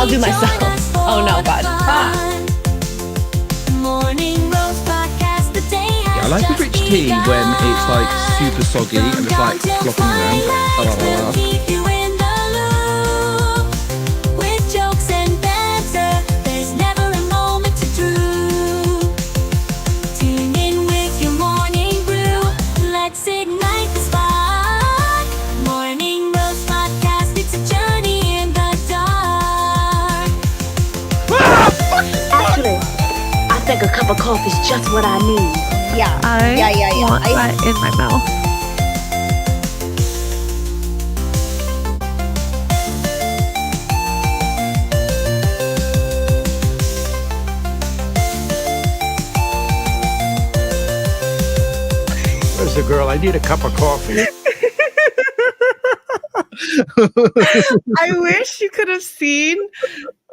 I'll do myself. Oh no, God. Yeah, I like a rich tea when it's like super soggy and it's like flopping around. I think a cup of coffee is just what I need. Yeah. I want that in my mouth. Where's the girl? I need a cup of coffee. I wish you could have seen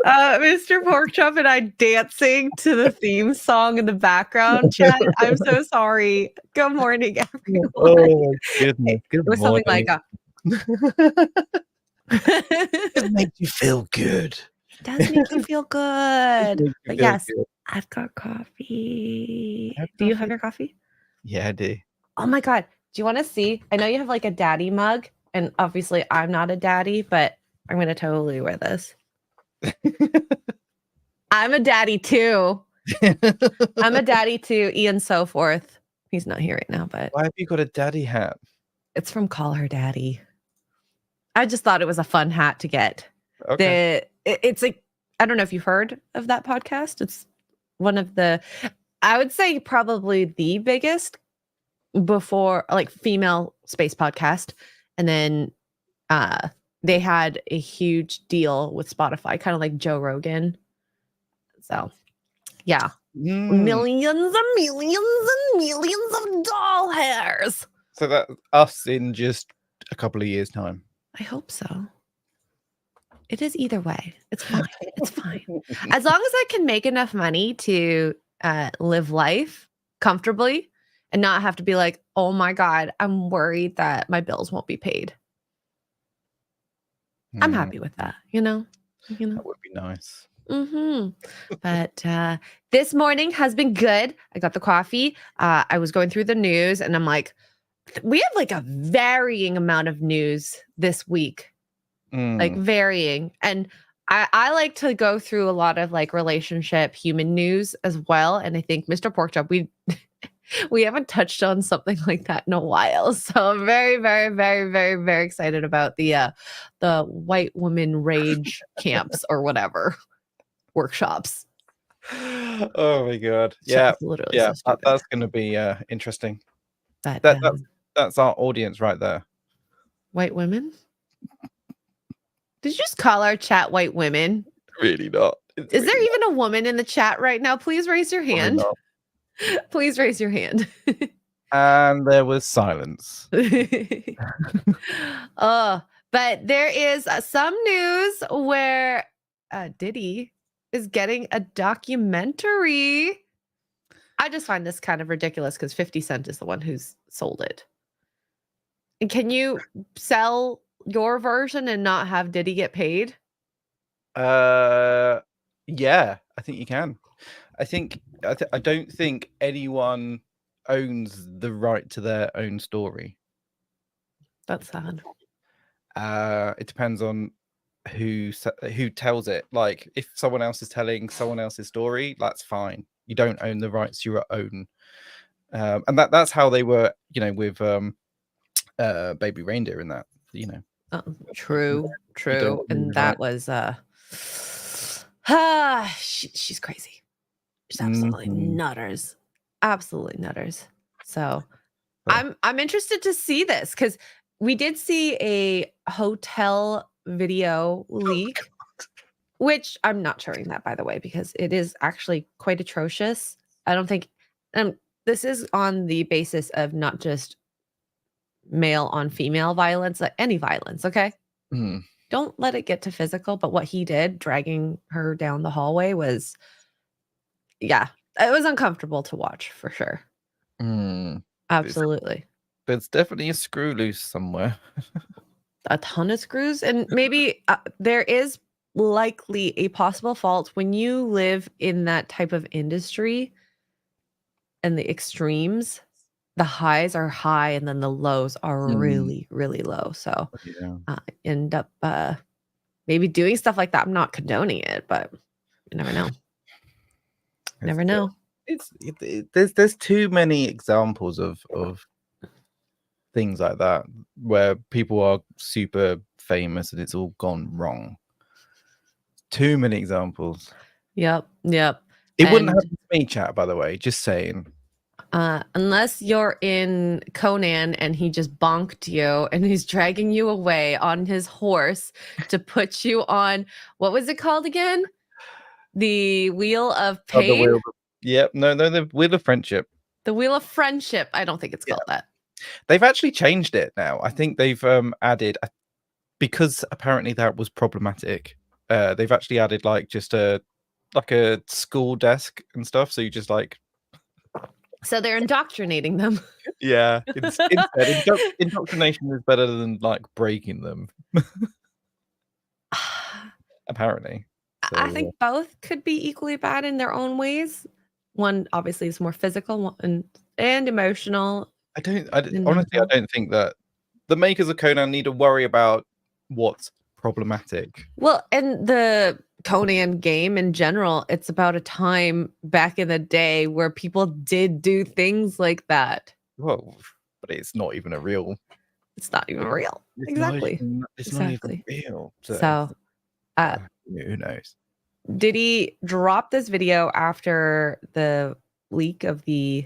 Mr. Porkchop and I dancing to the theme song in the background, Chad. I'm so sorry. Good morning, everyone. Oh, goodness. Good It was something like It makes you feel good. It does make you feel good. Makes you But feel yes, good. I've got coffee. Have Do you coffee? have your coffee? Yeah, I do. Oh my God. Do you want to see? I know you have like a daddy mug, and obviously I'm not a daddy, but I'm going to totally wear this. I'm a daddy too. I'm a daddy too. Ian so forth. He's not here right now, but Why have you got a daddy hat? it's from Call Her Daddy. I just thought it was a fun hat to get. Okay. It's like, I don't know if you've heard of that podcast. It's one of the, I would say probably the biggest before, like, female space podcast. And then they had a huge deal with Spotify, kind of like Joe Rogan. So yeah, millions and millions and millions of doll hairs. So that us in just a couple of years' time. I hope so. It is either way. It's fine. It's fine. As long as I can make enough money to live life comfortably and not have to be like, oh my God, I'm worried that my bills won't be paid. I'm happy with that, you know? That would be nice. But this morning has been good. I got the coffee. I was going through the news and I'm like, we have like a varying amount of news this week. Like varying. And I like to go through a lot of like relationship, human news as well. And I think Mr. Porkchop, we haven't touched on something like that in a while. So I'm very, very, very, very, very excited about the white woman rage camps or whatever workshops. Oh my God. So Yeah. it's literally Yeah. so stupid. That's going to be interesting. But, That's our audience right there. white women? Did you just call our chat white women? Really not. Is there even a woman in the chat right now? Please raise your hand. Please raise your hand. And there was silence. Oh, but there is some news where Diddy is getting a documentary. I just find this kind of ridiculous because 50 Cent is the one who's sold it. And can you sell your version and not have Diddy get paid? Yeah, I think you can. I don't think anyone owns the right to their own story. That's sad. It depends on who tells it. Like, if someone else is telling someone else's story, that's fine. You don't own the rights to your own. And that's how they were, with Baby Reindeer and that, True. And that was she's crazy. She's absolutely nutters. Absolutely nutters. So I'm interested to see this because we did see a hotel video leak, which I'm not sharing that, by the way, because it is actually quite atrocious. I don't think this is on the basis of not just male on female violence, like any violence, okay? Don't let it get to physical, but what he did, dragging her down the hallway, was, yeah, it was uncomfortable to watch for sure. Absolutely. There's definitely a screw loose somewhere. A ton of screws, and maybe there is likely a possible fault when you live in that type of industry and the extremes. The highs are high and then the lows are really, really low. So Yeah. end up maybe doing stuff like that. I'm not condoning it, but you never know. Never know. There's too many examples of things like that where people are super famous and it's all gone wrong. Too many examples. Yep. It wouldn't happen to me, chat, by the way, just saying. Unless you're in Conan and he just bonked you and he's dragging you away on his horse to put you on, what was it called again? The Wheel of Oh, the Pain? wheel. Yep. No, the Wheel of Friendship. The Wheel of Friendship. I don't think it's called that. They've actually changed it now. I think they've added, because apparently that was problematic. They've actually added like just a school desk and stuff. So you just like. So they're indoctrinating them. Yeah. Instead, indoctrination is better than like breaking them. Apparently. So, I think both could be equally bad in their own ways. One obviously is more physical and emotional. honestly, I don't think that the makers of Conan need to worry about what's problematic. Well, and the Conan game in general, it's about a time back in the day where people did do things like that. Well, but it's not even a real. It's not even real. Exactly. It's not even real. So who knows? Diddy dropped this video after the leak of the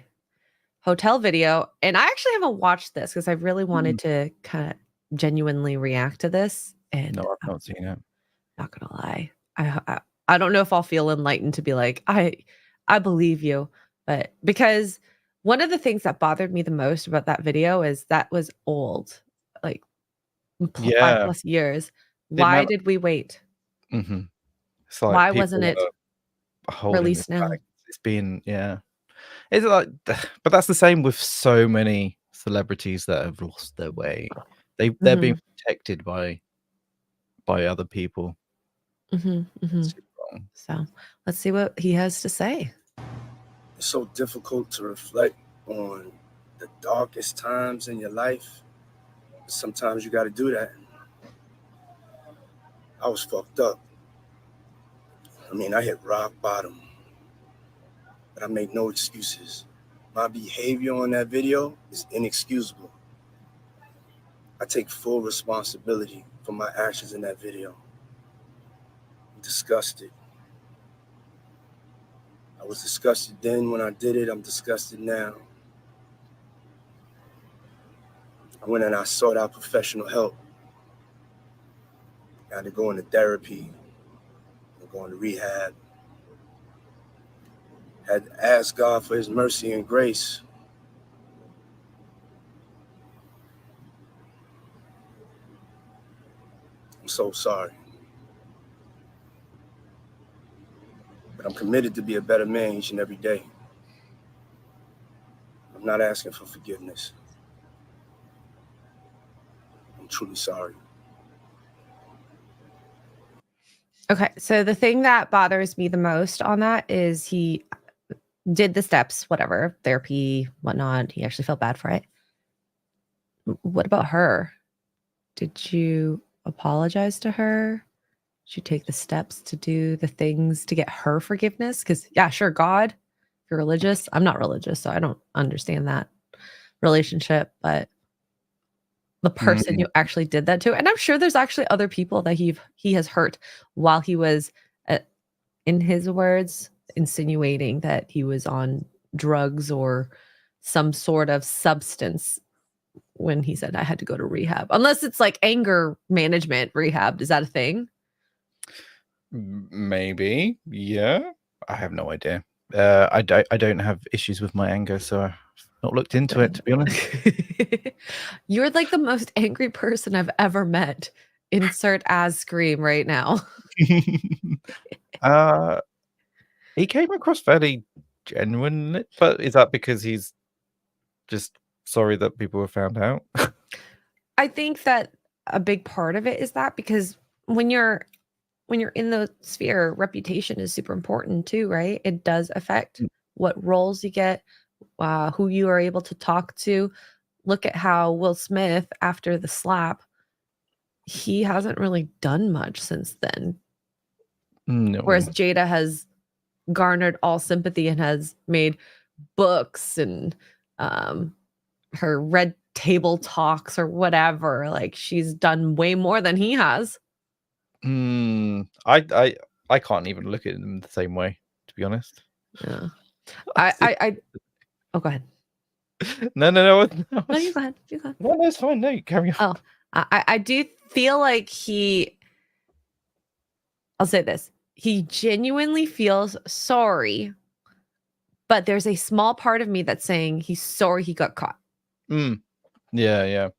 hotel video, and I actually haven't watched this because I really wanted to kind of genuinely react to this. And no, I've not seen it. Not gonna lie, I don't know if I'll feel enlightened to be like I believe you, but because one of the things that bothered me the most about that video is that was old, like 5+ years. Why did we wait? Mm-hmm. It's like why wasn't it released now? It's been it's like, but that's the same with so many celebrities that have lost their way. They're being protected by other people. So let's see what he has to say. It's so difficult to reflect on the darkest times in your life. Sometimes you got to do that. I was fucked up. I mean, I hit rock bottom, but I make no excuses. My behavior on that video is inexcusable. I take full responsibility for my actions in that video. I'm disgusted. I was disgusted then when I did it. I'm disgusted now. I went and I sought out professional help. I had to go into therapy. Going to rehab. Had to ask God for his mercy and grace. I'm so sorry. But I'm committed to be a better man each and every day. I'm not asking for forgiveness. I'm truly sorry. Okay, so the thing that bothers me the most on that is he did the steps, whatever, therapy, whatnot. He actually felt bad for it. What about her? Did you apologize to her? Did you take the steps to do the things to get her forgiveness? Because, yeah, sure, God, if you're religious. I'm not religious, so I don't understand that relationship, but the person you actually did that to, and I'm sure there's actually other people that he has hurt while he was, in his words, insinuating that he was on drugs or some sort of substance when he said I had to go to rehab. Unless it's like anger management rehab. Is that a thing? Maybe. Yeah. I have no idea. I don't have issues with my anger, so I've not looked into it, to be honest. You're like the most angry person I've ever met. Insert as scream right now. He came across fairly genuine, but is that because he's just sorry that people were found out? I think that a big part of it is that because when you're when you're in the sphere, reputation is super important too, right? It does affect what roles you get, who you are able to talk to. Look at how Will Smith, after the slap, he hasn't really done much since then. No. Whereas Jada has garnered all sympathy and has made books and her red table talks or whatever. Like, she's done way more than he has. I can't even look at them the same way, to be honest. Yeah. I oh, go ahead. No, No, you go ahead. You go ahead. No, it's fine. No, you carry on. Oh, I do feel like I'll say this. He genuinely feels sorry, but there's a small part of me that's saying he's sorry he got caught. Yeah.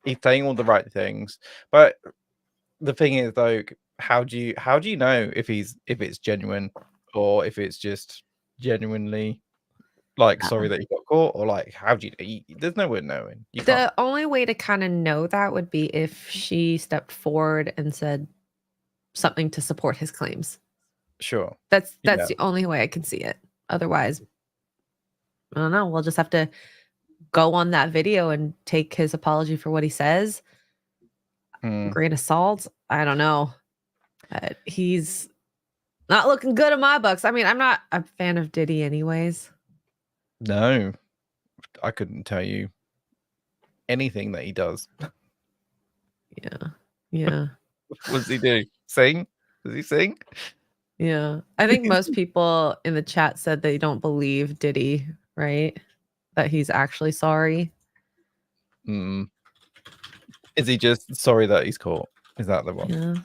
He's saying all the right things, but the thing is, though, how do you know if it's genuine or if it's just genuinely like sorry that he got caught, or like how do you? There's no way of knowing. The only way to kind of know that would be if she stepped forward and said something to support his claims. Sure. That's the only way I can see it. Otherwise, I don't know. We'll just have to go on that video and take his apology for what he says. Grain of salt. I don't know. He's not looking good in my books. I mean, I'm not a fan of Diddy anyways. No, I couldn't tell you anything that he does. Yeah. What does he do? Sing? Does he sing? Yeah. I think most people in the chat said they don't believe Diddy, right? That he's actually sorry. Is he just sorry that he's caught? Is that the one? Yeah.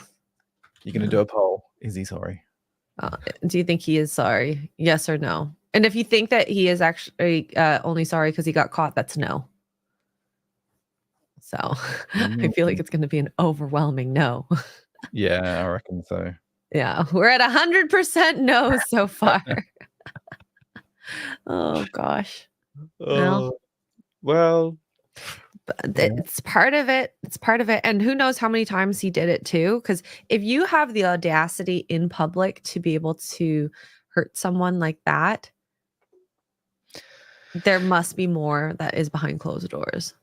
You're going to do a poll. Is he sorry? Do you think he is sorry? Yes or no? And if you think that he is actually only sorry because he got caught, that's no. So I feel like it's going to be an overwhelming no. Yeah, I reckon so. Yeah, we're at 100% no so far. Oh gosh. Well, it's part of it. It's part of it. And who knows how many times he did it too? Because if you have the audacity in public to be able to hurt someone like that, there must be more that is behind closed doors.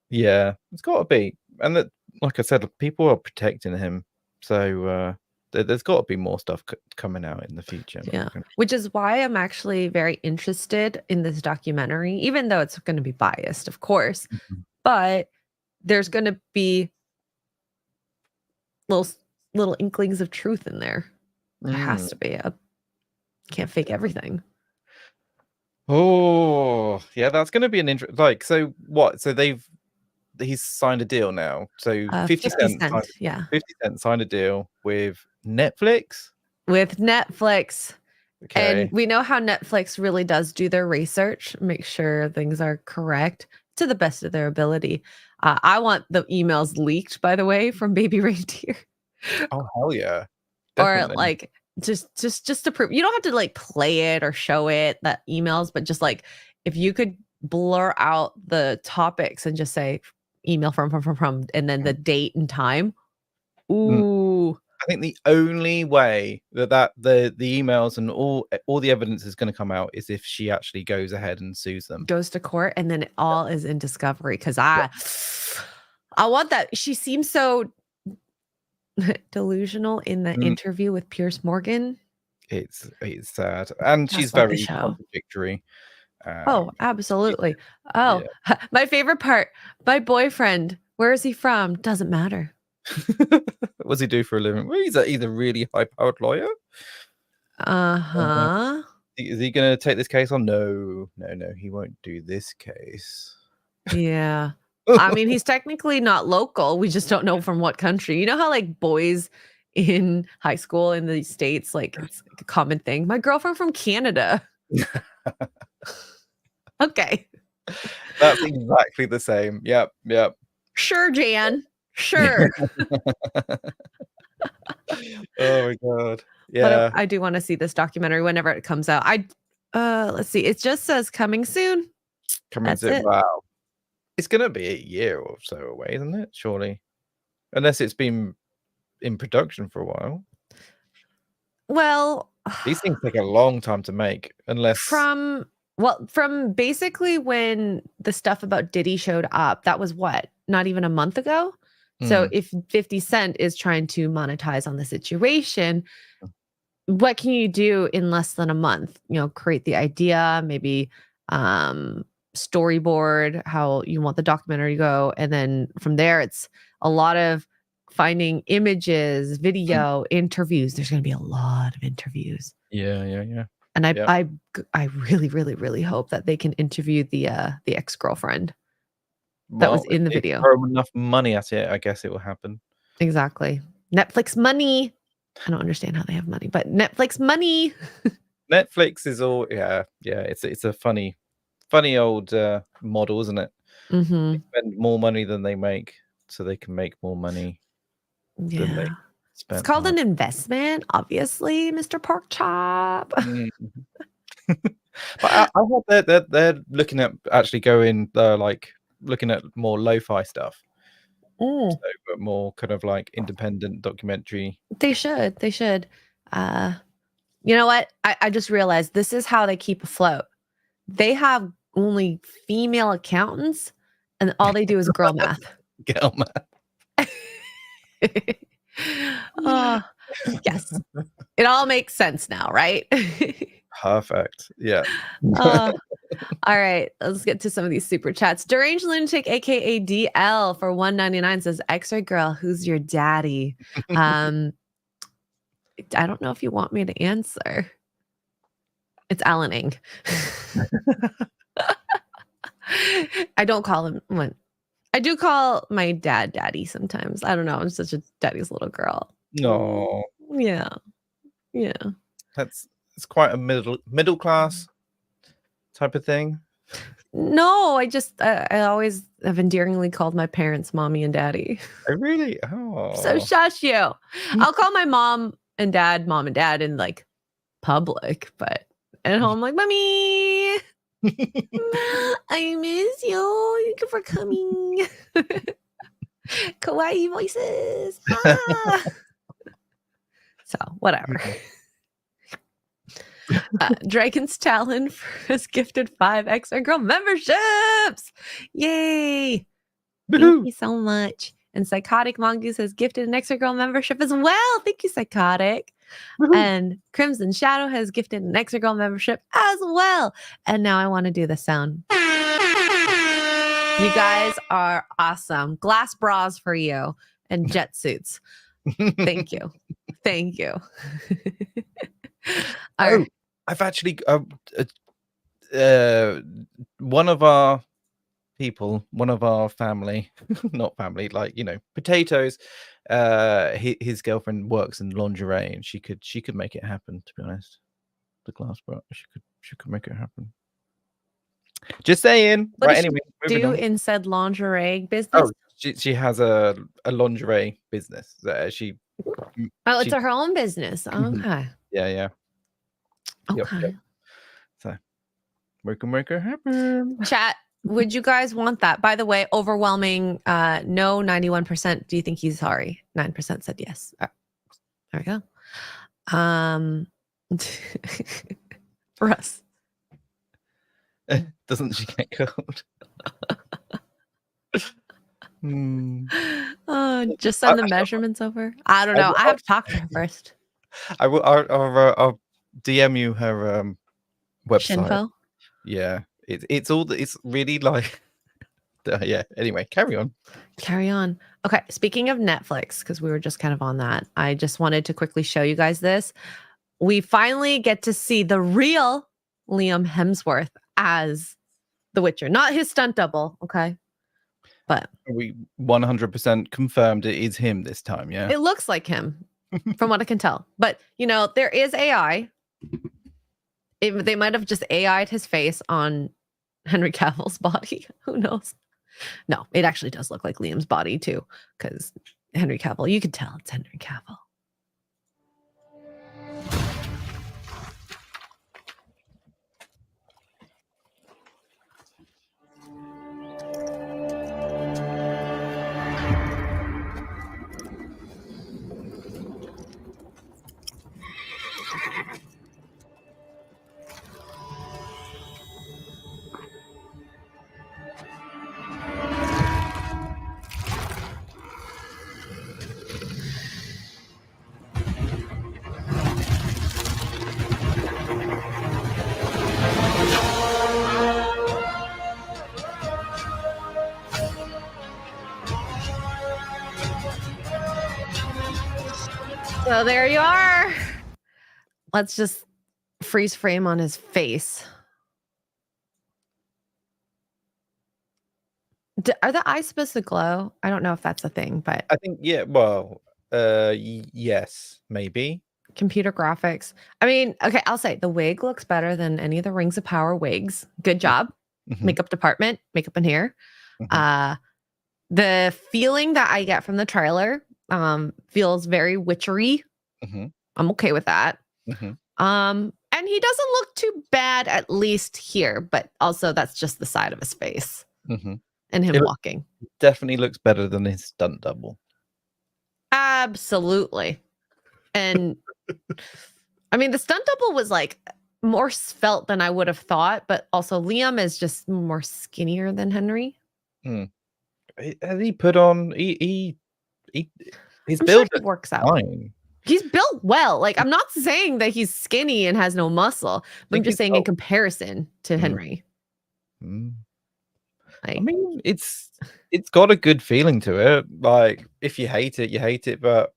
Yeah, it's got to be. And that, like I said, people are protecting him. So there's got to be more stuff coming out in the future. Yeah, which is why I'm actually very interested in this documentary, even though it's going to be biased, of course. But there's going to be little inklings of truth in there. There has to be. Can't fake everything. Oh, yeah, that's going to be an interesting. Like, so what? So he's signed a deal now. So 50 Cent, 50 Cent signed a deal with Netflix. Okay. And we know how Netflix really does do their research, make sure things are correct to the best of their ability. I want the emails leaked, by the way, from Baby Reindeer. Oh, hell yeah. Definitely. Or like just to prove, you don't have to like play it or show it, that emails, but just like if you could blur out the topics and just say email from and then the date and time. Ooh. I think the only way that the emails and all the evidence is going to come out is if she actually goes ahead and sues them, goes to court, and then it all is in discovery. Because I want that. She seems so delusional in the interview with Piers Morgan. It's sad, and she's very contradictory. Oh, absolutely. Oh, yeah. My favorite part. My boyfriend. Where is he from? Doesn't matter. What does he do for a living? Well, he's a really high-powered lawyer. Is he going to take this case on? No, he won't do this case. Yeah. I mean, he's technically not local. We just don't know from what country. You know how like boys in high school in the States, like it's like a common thing. My girlfriend from Canada. Okay. That's exactly the same. Yep. Sure, Jan. Sure. Oh my god. Yeah. But I do want to see this documentary whenever it comes out. Let's see. It just says coming soon. Coming soon. Wow. It's gonna be a year or so away, isn't it? Surely. Unless it's been in production for a while. Well, These things take a long time to make, unless from basically when the stuff about Diddy showed up, that was what, not even a month ago. So if 50 Cent is trying to monetize on the situation, what can you do in less than a month? Create the idea, maybe storyboard how you want the documentary to go, and then from there it's a lot of finding images, video, interviews. There's going to be a lot of interviews. Yeah. And I really, really, really hope that they can interview the ex-girlfriend that was in the video. Throw enough money at it, I guess it will happen. Exactly. Netflix money. I don't understand how they have money, but Netflix money. Netflix is all it's a funny old model, isn't it? Mm-hmm. They spend more money than they make, so they can make more money than they Yeah. spend. It's called an investment, obviously, Mr. Porkchop. But I hope they're looking at actually going looking at more lo-fi stuff. So, but more kind of like independent documentary. They should. You know what? I just realized this is how they keep afloat. They have only female accountants, and all they do is girl math. Girl math. Yes. It all makes sense now, right? Perfect. Yeah. All right. Let's get to some of these super chats. Deranged Lunatic, aka DL, for $1.99 says, Xray girl, who's your daddy? I don't know if you want me to answer. It's Alan Ing. I don't call him when I do call my dad daddy sometimes. I don't know. I'm such a daddy's little girl. No. Yeah. It's quite a middle class type of thing. No, I always have endearingly called my parents mommy and daddy. I really? Oh. So shush you. I'll call my mom and dad in like public, but at home, like, mommy, I miss you. Thank you for coming. Kawaii voices. Ah. So whatever. Dragon's Talon has gifted 5 Xray Girl memberships. Yay. Thank you so much. And Psychotic Mongoose has gifted an Xray Girl membership as well. Thank you, Psychotic. And Crimson Shadow has gifted an Xray Girl membership as well. And now I want to do the sound. You guys are awesome. Glass bras for you and jet suits. Thank you. Thank you. Oh, I've actually one of our people, one of our family, not family, like, you know, Potatoes, his girlfriend works in lingerie, and she could make it happen, to be honest. The glass bra, she could make it happen. Just saying. What right, does anyway, she do in said lingerie business? Oh, she has a lingerie business that she it's her own business. Okay. Yeah. Okay. Yep. So make her happen. Chat, would you guys want that? By the way, overwhelming no, 91%. Do you think he's sorry? 9% said yes. There we go. Russ. Doesn't she get cold? Just send the measurements over. I don't know. I have to talk to her first. I'll DM you her website. Shinfo? Yeah, it's really like yeah. Anyway, carry on. Okay, speaking of Netflix, because we were just kind of on that, I just wanted to quickly show you guys this. We finally get to see the real Liam Hemsworth as the Witcher, not his stunt double. Okay, but we 100% confirmed it is him this time. Yeah, it looks like him from what I can tell. But you know, there is AI. They might have just AI'd his face on Henry Cavill's body. Who knows? No, it actually does look like Liam's body too, because Henry Cavill, you could tell it's Henry Cavill. So there you are. Let's just freeze frame on his face. Are the eyes supposed to glow? I don't know if that's a thing, but I think, yeah, well, yes, maybe. computer graphics. I mean, okay, I'll say the wig looks better than any of the Rings of Power wigs. Good job. Mhm, Makeup department, makeup in here. mhm. The feeling that I get from the trailer feels very witchery. Mhm, I'm okay with that. mhm. And he doesn't look too bad, at least here, but also that's just the side of his face Mhm. and him It walking. definitely looks better than his stunt double. Absolutely. And I mean, the stunt double was like more svelte than I would have thought, but also Liam is just more skinnier than Henry. Has he put on? His I'm sure build he is works out. fine. He's built well. Like, I'm not saying that he's skinny and has no muscle, but I'm think just he's saying in built- comparison to Mm. Henry. Mm. I Like, mean, it's got a good feeling to it. Like, if you hate it, you hate it. But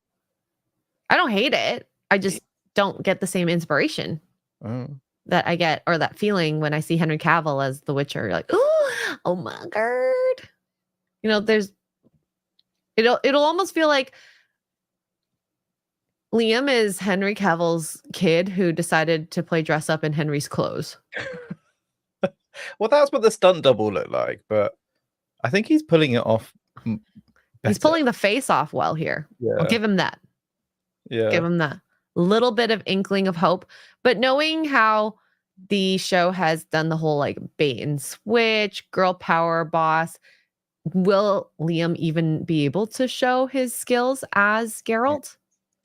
I don't hate it. I just don't get the same inspiration oh, that I get or that feeling when I see Henry Cavill as The Witcher. Like, oh my god. You know, it'll almost feel like Liam is Henry Cavill's kid who decided to play dress up in Henry's clothes. well, that's what the stunt double looked like. But I think he's pulling it off. He's better. pulling the face off well here. I'll Yeah, give him that. yeah. Give him that little bit of inkling of hope. But knowing how the show has done the whole like bait and switch, girl power boss, will Liam even be able to show his skills as Geralt?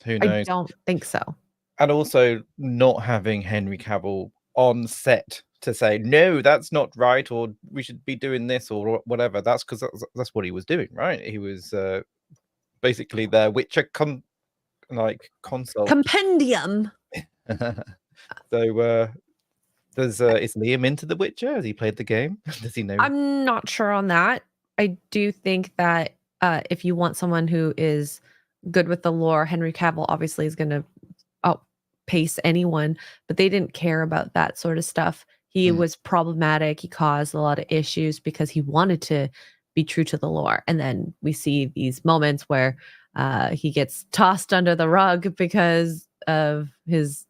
Who I knows? don't think so. And also not having Henry Cavill on set to say no, that's not right, or we should be doing this, or whatever. That's because that's what he was doing, right? He was basically their Witcher console. Compendium. So is Liam into The Witcher? Has he played the game? Does he know? I'm not sure on that. I do think that if you want someone who is good with the lore, Henry Cavill obviously is going to outpace anyone, but they didn't care about that sort of stuff. He was problematic. He caused a lot of issues because he wanted to be true to the lore. And then we see these moments where he gets tossed under the rug because of his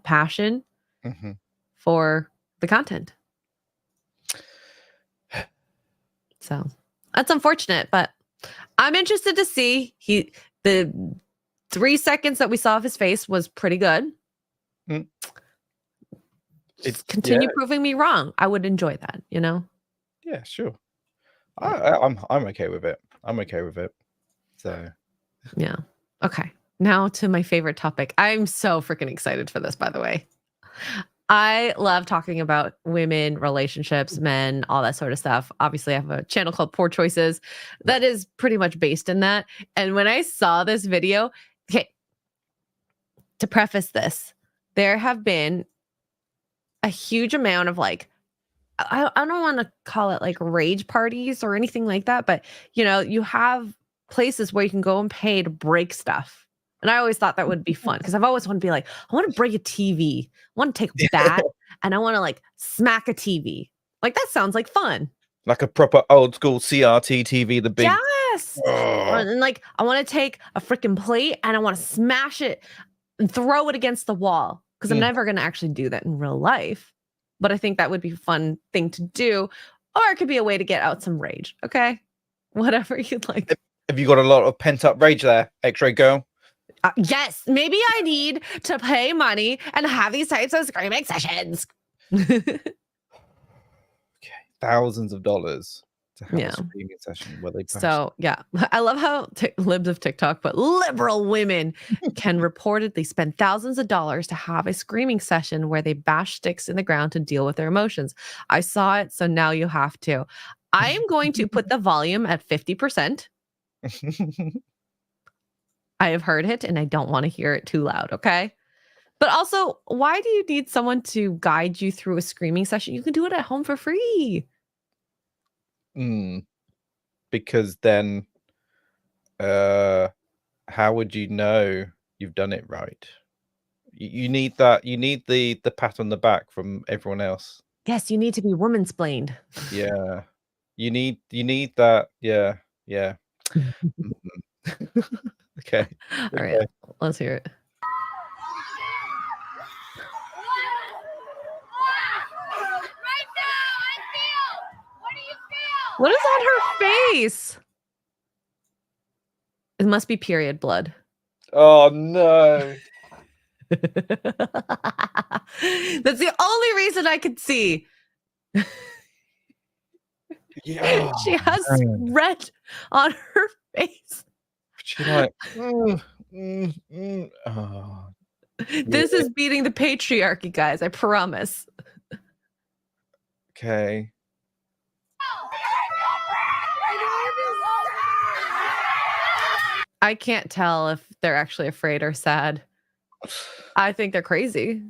passion for the content. So that's unfortunate, but I'm interested to see. The 3 seconds that we saw of his face was pretty good. It's Continue proving me wrong. I would enjoy that, you know? Yeah, sure. I'm okay with it. I'm okay with it. So Yeah. Okay. Now to my favorite topic. I'm so freaking excited for this, by the way. I love talking about women, relationships, men, all that sort of stuff. Obviously, I have a channel called Poor Choices that is pretty much based in that. And when I saw this video, okay, to preface this, there have been a huge amount of like, I don't want to call it like rage parties or anything like that, but you know, you have places where you can go and pay to break stuff. And I always thought that would be fun because I've always wanted to be like, I want to break a TV. I want to take a bat and I want to like smack a TV. Like that sounds like fun. like a proper old school CRT TV, the big. Yes. And like I want to take a freaking plate and I want to smash it and throw it against the wall because I'm never going to actually do that in real life. But I think that would be a fun thing to do. Or it could be a way to get out some rage. Okay. Whatever you'd like. Have you got a lot of pent up rage there, Xray girl? Yes. Maybe I need to pay money and have these types of screaming sessions. Okay. Thousands of dollars to have Yeah. a screaming session where they So, yeah. I love how libs of TikTok, but liberal women can reportedly spend thousands of dollars to have a screaming session where they bash sticks in the ground to deal with their emotions. I saw it, so now you have to. I am going to put the volume at 50%. I have heard it and I don't want to hear it too loud, okay? But also, why do you need someone to guide you through a screaming session? You can do it at home for free. Because then how would you know You've done it right. You need that. You need the pat on the back from everyone else. Yes, you need to be woman-splained. Yeah. You need that. Yeah. Okay. All right, let's hear it. What is on her face? It must be period blood. Oh no. That's the only reason I could see. Yeah. She has red on her face. She's like, This is beating the patriarchy, guys. I promise. okay. I can't tell if they're actually afraid or sad. I think they're crazy.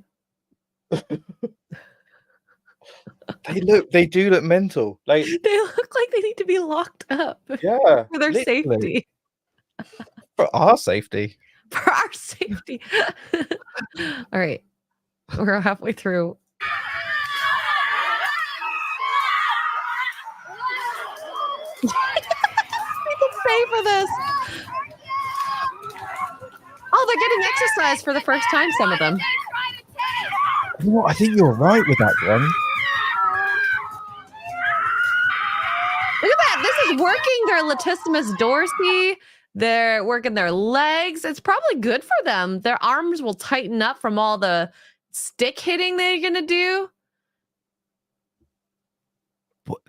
They do look mental. Like They look like they need to be locked up yeah, for their literally. safety. For our safety. For our safety. All right. We're halfway through. People pay for this. Oh, they're getting exercise for the first time, some of them. You know what? I think you're right with that one. Look at that. This is working their latissimus dorsi. They're working their legs. It's probably good for them. Their arms will tighten up from all the stick hitting they're going to do.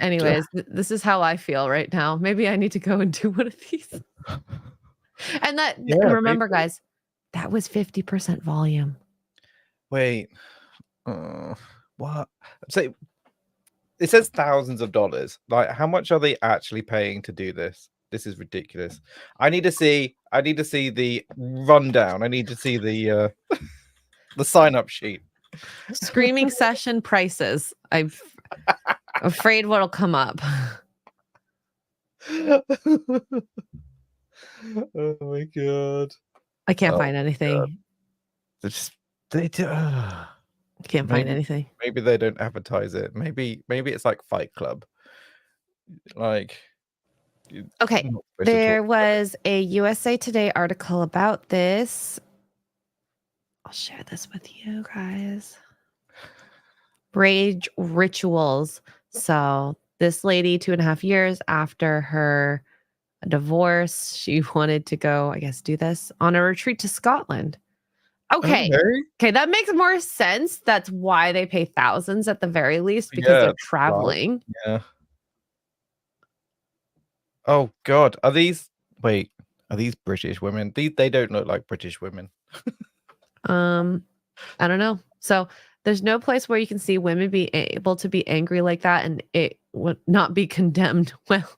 Anyways, this is how I feel right now. Maybe I need to go and do one of these. And remember, guys, that was 50% volume. Wait. What? So it says thousands of dollars. Like, how much are they actually paying to do this? This is ridiculous. I need to see the rundown. I need to see the the sign-up sheet. Screaming session prices. I'm afraid what'll come up. Oh my god. I can't find anything. They do. Can't find anything. Maybe they don't advertise it. Maybe it's like Fight Club. Like, okay, there was a USA Today article about this. I'll share this with you guys. Rage rituals. So this lady, 2.5 years after her divorce, she wanted to go, I guess, do this on a retreat to Scotland. Okay, that makes more sense. That's why they pay thousands at the very least, because they're traveling. Yeah. Oh god, are these British women? They don't look like British women. I don't know. So there's no place where you can see women be able to be angry like that and it would not be condemned. Well,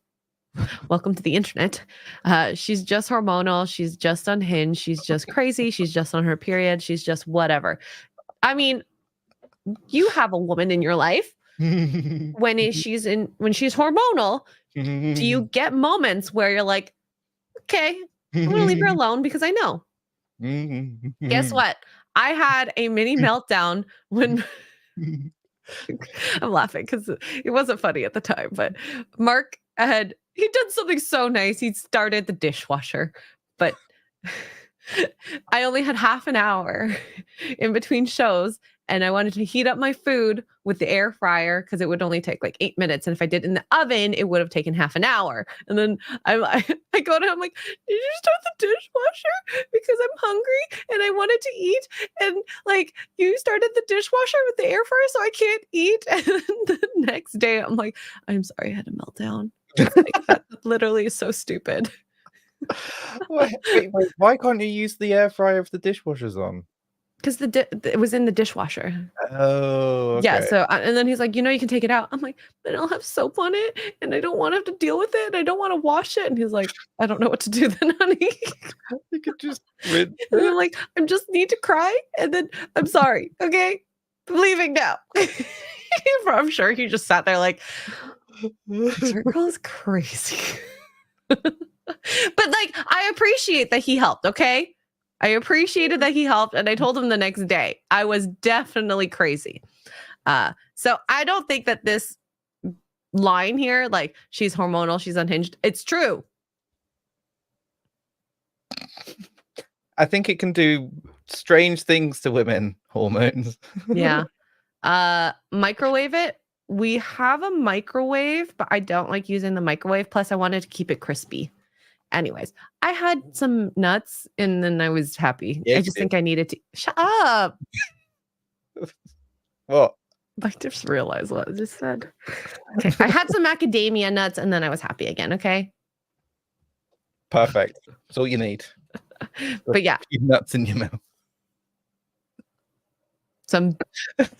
welcome to the internet. She's just hormonal. She's just unhinged. She's just crazy. She's just on her period. She's just whatever. I mean, you have a woman in your life when she's hormonal. Do you get moments where you're like, okay, I'm gonna leave her alone because I know. Guess what? I had a mini meltdown when I'm laughing because it wasn't funny at the time, but Mark he'd done something so nice. He'd started the dishwasher, but I only had half an hour in between shows and I wanted to heat up my food with the air fryer because it would only take like 8 minutes. And if I did it in the oven, it would have taken half an hour. And then I go to him like, did you start the dishwasher? Because I'm hungry and I wanted to eat. And like, you started the dishwasher with the air fryer, so I can't eat. And then the next day I'm like, I'm sorry, I had a meltdown. Like, that literally is so stupid. Wait, why can't you use the air fryer if the dishwasher's on? Because it was in the dishwasher. Oh, okay. Yeah. So, and then he's like, you can take it out. I'm like, but I'll have soap on it, and I don't want to have to deal with it. And I don't want to wash it. And he's like, I don't know what to do then, honey. You could just rinse it. And I'm like, I just need to cry, and then I'm sorry. Okay, I'm leaving now. I'm sure he just sat there like, this girl is crazy. But like, I appreciate that he helped. Okay. I appreciated that he helped, and I told him the next day. I was definitely crazy. So I don't think that this line here, like she's hormonal, she's unhinged, it's true. I think it can do strange things to women, hormones. Yeah. Microwave it. We have a microwave, but I don't like using the microwave. Plus, I wanted to keep it crispy. Anyways, I had some nuts and then I was happy. Yeah, I just think I needed to shut up. What? I just realized what I just said. Okay. I had some macadamia nuts and then I was happy again. Okay. Perfect. That's all you need. But yeah, Keep nuts in your mouth. some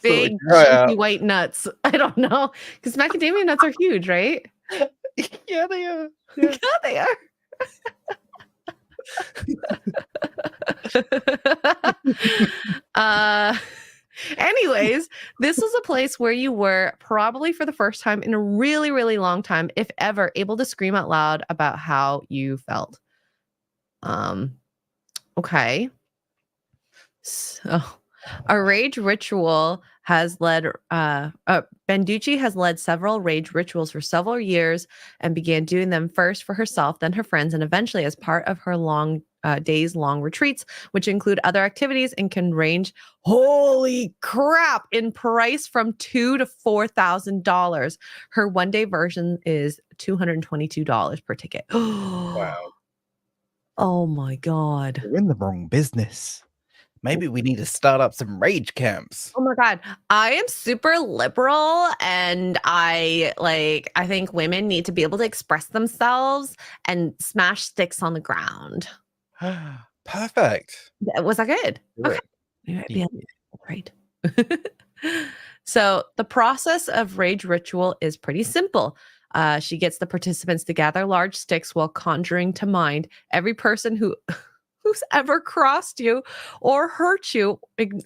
big try out. chunky white nuts. I don't know. Because macadamia nuts are huge, right? Yeah, they are. Yeah, they are. Anyways, this was a place where you were probably for the first time in a really, really long time, if ever, able to scream out loud about how you felt. Okay. So a rage ritual has led Benducci has led several rage rituals for several years and began doing them first for herself, then her friends, and eventually as part of her days-long retreats, which include other activities and can range, holy crap, in price from $2,000 to $4,000. Her one-day version is $222 per ticket. Wow. Oh my God. We're in the wrong business. Maybe we need to start up some rage camps. Oh my God. I am super liberal and I think women need to be able to express themselves and smash sticks on the ground. Perfect. Was that good? Do it. Yeah. Great. So the process of rage ritual is pretty simple. She gets the participants to gather large sticks while conjuring to mind every person who's ever crossed you or hurt you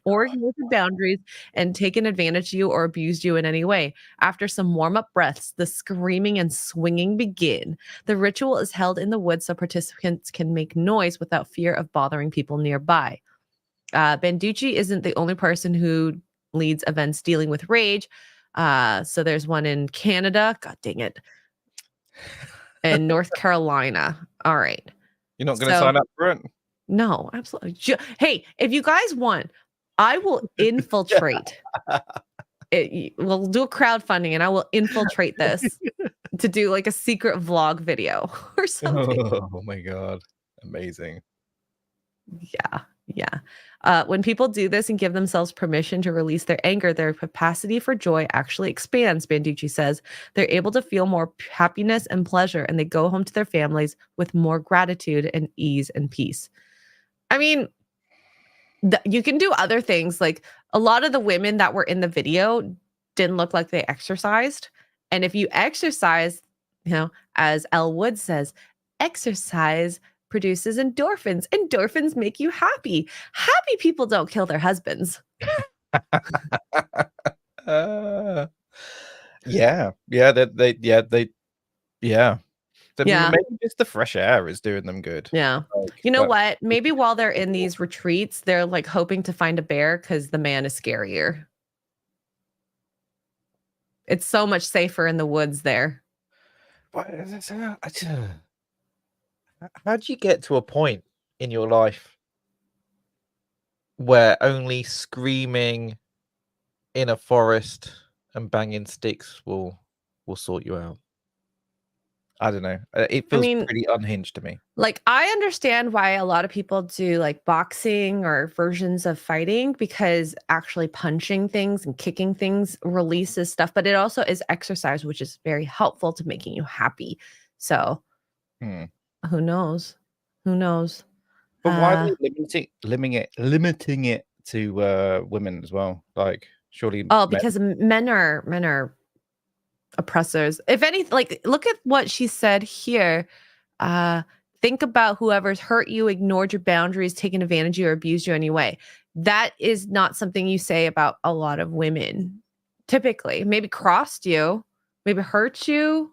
or ignored your boundaries and taken advantage of you or abused you in any way. After some warm-up breaths, the screaming and swinging begin. The ritual is held in the woods so participants can make noise without fear of bothering people nearby. Benducci isn't the only person who leads events dealing with rage. So there's one in Canada. God dang it. And North Carolina. All right. You're not going to sign up for it? No, absolutely. Hey, if you guys want, I will infiltrate. We'll do a crowdfunding and I will infiltrate this to do like a secret vlog video or something. Oh my God. Amazing. Yeah. When people do this and give themselves permission to release their anger, their capacity for joy actually expands, Benducci says. They're able to feel more happiness and pleasure, and they go home to their families with more gratitude and ease and peace. I mean, you can do other things. Like a lot of the women that were in the video didn't look like they exercised. And if you exercise, as Elle Wood says, exercise produces endorphins. Endorphins make you happy. Happy people don't kill their husbands. Yeah. Maybe just the fresh air is doing them good. Yeah. You know what? Maybe while they're in these retreats, they're like hoping to find a bear because the man is scarier. It's so much safer in the woods there. How do you get to a point in your life where only screaming in a forest and banging sticks will sort you out? I don't know. It feels pretty unhinged to me. Like, I understand why a lot of people do like boxing or versions of fighting, because actually punching things and kicking things releases stuff, but it also is exercise, which is very helpful to making you happy. So who knows? Who knows? But why are they limiting it to women as well? Like, surely. Oh, because men are oppressors. If anything, like, look at what she said here. Think about whoever's hurt you, ignored your boundaries, taken advantage of you, or abused you anyway. That is not something you say about a lot of women. Typically, maybe crossed you, maybe hurt you,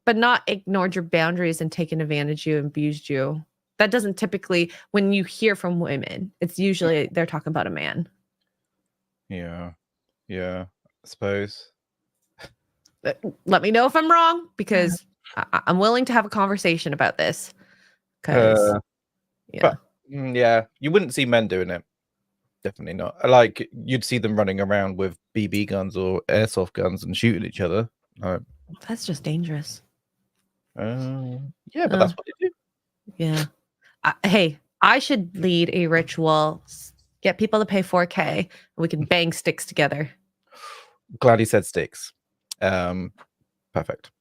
but not ignored your boundaries and taken advantage of you and abused you. that doesn't typically, when you hear from women, it's usually they're talking about a man. Yeah. I suppose. Let me know if I'm wrong, because I'm willing to have a conversation about this. Because But yeah, you wouldn't see men doing it. Definitely not. Like, you'd see them running around with BB guns or airsoft guns and shooting each other. that's just dangerous. Yeah, but that's what they do. Yeah. Hey, I should lead a ritual. Get people to pay $4K, and we can bang sticks together. Glad he said sticks. Perfect.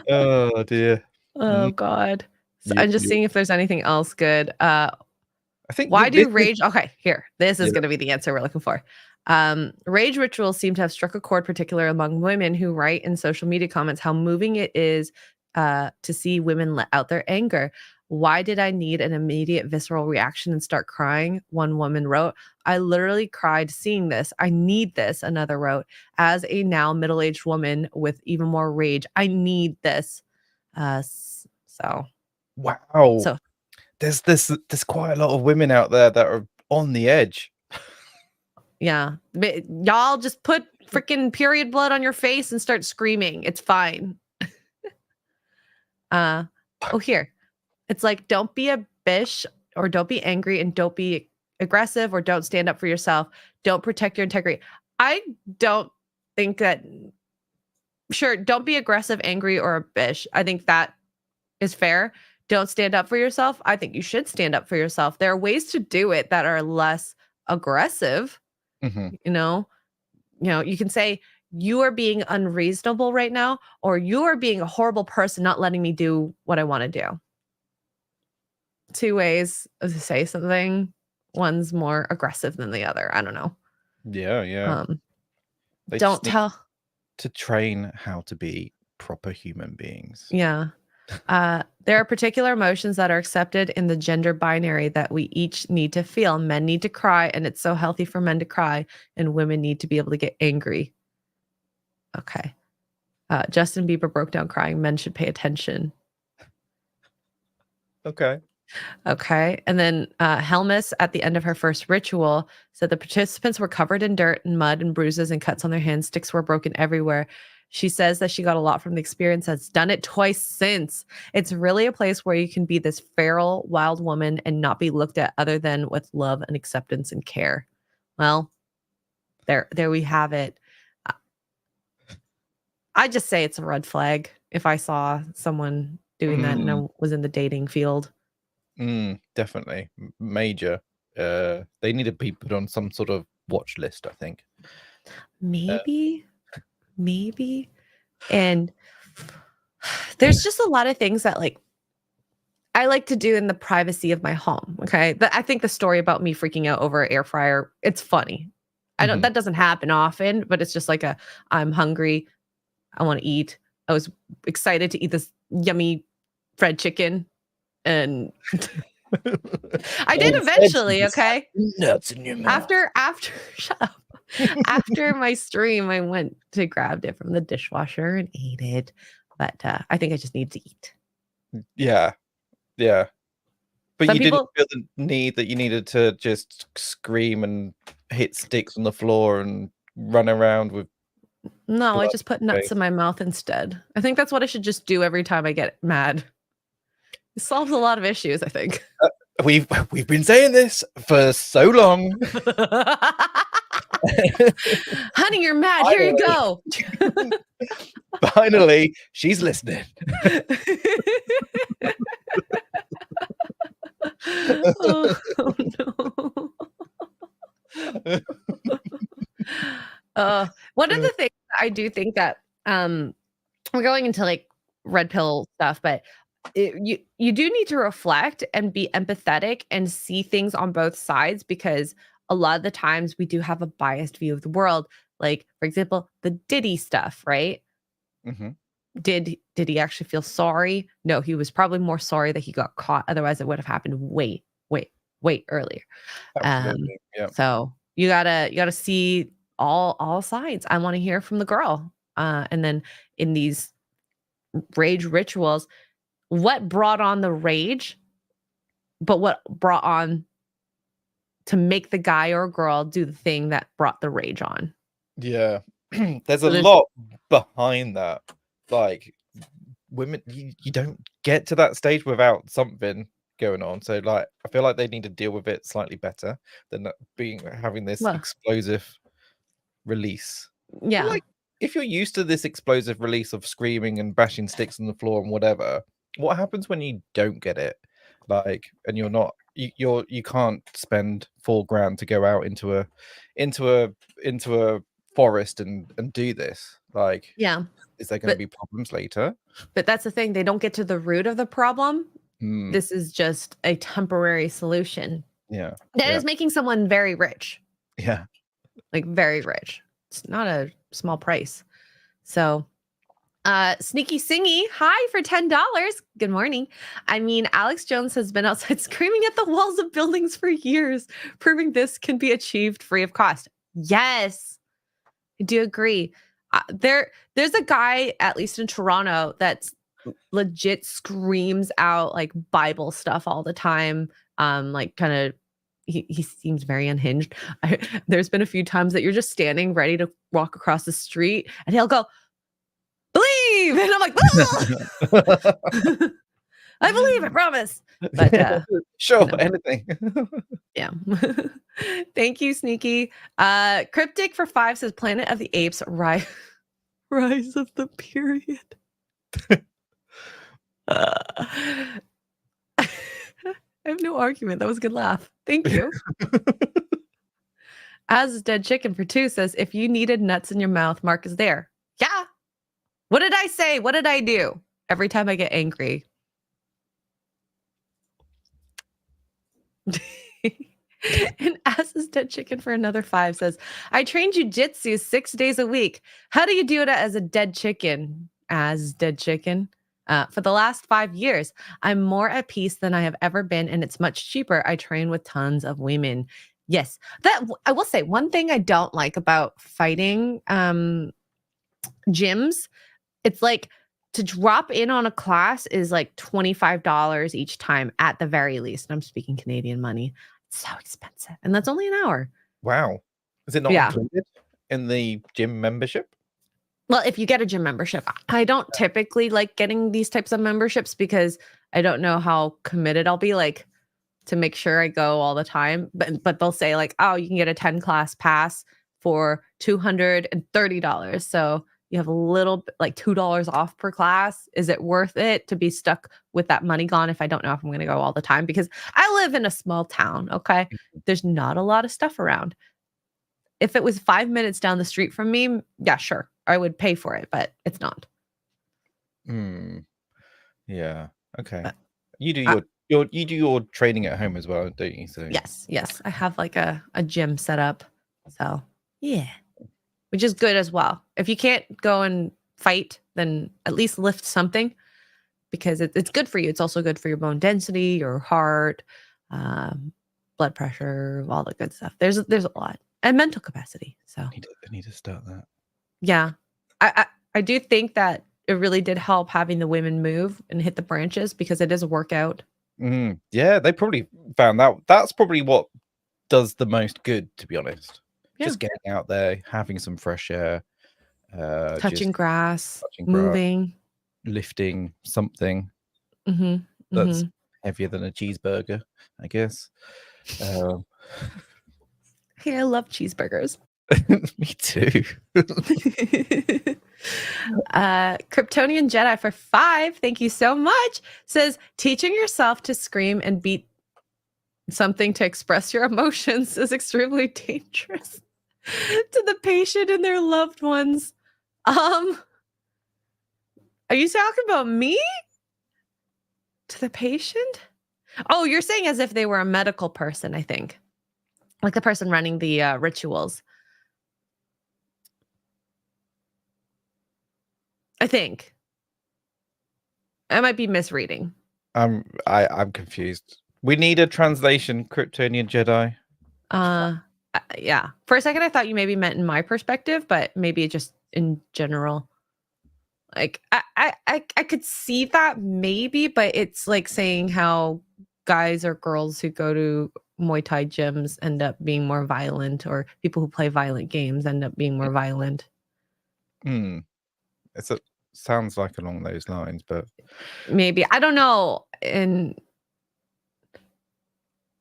Oh dear. Oh God. So I'm just seeing if there's anything else good. I think Why do rage? Okay, here. This is going to be the answer we're looking for. Rage rituals seem to have struck a chord, particularly among women who write in social media comments how moving it is to see women let out their anger. Why did I need an immediate visceral reaction and start crying? One woman wrote, I literally cried seeing this. I need this, another wrote. As a now middle-aged woman with even more rage, I need this. So wow. So there's quite a lot of women out there that are on the edge. yeah. Y'all just put freaking period blood on your face and start screaming. It's fine. Here. It's like, don't be a bitch, or don't be angry, and don't be aggressive, or don't stand up for yourself. Don't protect your integrity. I don't think that, sure, don't be aggressive, angry, or a bitch. I think that is fair. Don't stand up for yourself. I think you should stand up for yourself. There are ways to do it that are less aggressive. Mm-hmm. You know, you can say, you are being unreasonable right now, or you are being a horrible person, not letting me do what I want to do. Two ways to say something. One's more aggressive than the other. I don't know. Yeah. They Don't just need tell to train how to be proper human beings. Yeah. There are particular emotions that are accepted in the gender binary that we each need to feel. Men need to cry, and it's so healthy for men to cry, and women need to be able to get angry. Okay. Justin Bieber broke down crying. Men should pay attention. Okay. And then Helmus, at the end of her first ritual, said the participants were covered in dirt and mud and bruises and cuts on their hands. Sticks were broken everywhere. She says that she got a lot from the experience, has done it twice since. It's really a place where you can be this feral, wild woman and not be looked at other than with love and acceptance and care. Well, there we have it. I just say it's a red flag if I saw someone doing that and I was in the dating field. Definitely. Major. They need to be put on some sort of watch list, I think. Maybe. And there's just a lot of things that I like to do in the privacy of my home. Okay. I think the story about me freaking out over an air fryer, it's funny. That doesn't happen often, but it's just like I'm hungry. I want to eat. I was excited to eat this yummy fried chicken. And I did eventually. Okay. Nuts in your mouth. After shut up. After my stream, I went to grab it from the dishwasher and ate it. But I think I just need to eat. Yeah. But Some you people- didn't feel the need that you needed to just scream and hit sticks on the floor and run around with. No, I blood just put on your nuts face. in my mouth instead. I think that's what I should just do every time I get mad. It solves a lot of issues, I think. We've been saying this for so long. Honey, you're mad. Here you go. Finally, she's listening. Oh no. One of the things I do think that we're going into red pill stuff, but you do need to reflect and be empathetic and see things on both sides, because a lot of the times we do have a biased view of the world. Like, for example, the Diddy stuff, right? Mm-hmm. Did he actually feel sorry? No, he was probably more sorry that he got caught. Otherwise, it would have happened way earlier. Absolutely. Yeah. So you gotta see all sides. I want to hear from the girl. and then in these rage rituals, what brought on the rage, but what brought on to make the guy or girl do the thing that brought the rage on? Yeah. There's So a lot behind that. Like women, you don't get to that stage without something going on. So like I feel like they need to deal with it slightly better than having this Well- explosive release. Yeah. Like if you're used to this explosive release of screaming and bashing sticks on the floor and whatever, what happens when you don't get it? Like, and you're not, you can't spend $4,000 to go out into a forest and do this. Like, Yeah. is there going to be problems later? But that's the thing. They don't get to the root of the problem. Hmm. This is just a temporary solution. Yeah. That is making someone very rich. Yeah. Like very rich. It's not a small price. So Sneaky Singy, hi for $10. Good morning. I mean, Alex Jones has been outside screaming at the walls of buildings for years, proving this can be achieved free of cost. Yes, I do agree. There's a guy, at least in Toronto, that's legit screams out like Bible stuff all the time. Like kind of he seems very unhinged. There's been a few times that you're just standing ready to walk across the street and he'll go, believe, and I'm like, I believe, I promise. But sure, no. anything. Yeah. Thank you, Sneaky. Cryptic for 5 says Planet of the Apes rise of the period. I have no argument. That was a good laugh. Thank you. As Dead Chicken for 2 says, if you needed nuts in your mouth, Mark is there. Yeah. What did I say? What did I do? Every time I get angry. And As is Dead Chicken for another 5 says, I train jujitsu 6 days a week. How do you do it as a dead chicken? As Dead Chicken. For the last 5 years, I'm more at peace than I have ever been, and it's much cheaper. I train with tons of women. Yes, that I will say one thing I don't like about fighting gyms. It's like to drop in on a class is like $25 each time at the very least. And I'm speaking Canadian money. It's so expensive, and that's only an hour. Wow, is it not included in the gym membership? Well, if you get a gym membership, I don't typically like getting these types of memberships because I don't know how committed I'll be, like to make sure I go all the time. But they'll say like, oh, you can get a 10 class pass for $230. So you have a little like $2 off per class. Is it worth it to be stuck with that money gone if I don't know if I'm going to go all the time? Because I live in a small town. Okay. There's not a lot of stuff around. If it was 5 minutes down the street from me, yeah, sure. I would pay for it, but it's not. Yeah. Okay. You do your training at home as well, don't you? So Yes. I have like a gym set up. So yeah. Which is good as well. If you can't go and fight, then at least lift something because it's good for you. It's also good for your bone density, your heart, blood pressure, all the good stuff. There's a lot. And mental capacity. So I need to start that. Yeah. I do think that it really did help having the women move and hit the branches because it is a workout. Yeah, they probably found that. That's probably what does the most good, to be honest. Yeah. Just getting out there, having some fresh air, touching grass, moving, lifting something that's heavier than a cheeseburger, I guess. Hey, I love cheeseburgers. Me too. Kryptonian Jedi for 5, thank you so much, says teaching yourself to scream and beat something to express your emotions is extremely dangerous to the patient and their loved ones. Are you talking about me? To the patient? Oh, you're saying as if they were a medical person, I think. Like the person running the rituals. I think. I might be misreading. I'm confused. We need a translation, Kryptonian Jedi. Yeah. For a second, I thought you maybe meant in my perspective, but maybe it just in general. Like I could see that maybe, but it's like saying how guys or girls who go to Muay Thai gyms end up being more violent, or people who play violent games end up being more violent. Sounds like along those lines, but Maybe, I don't know. And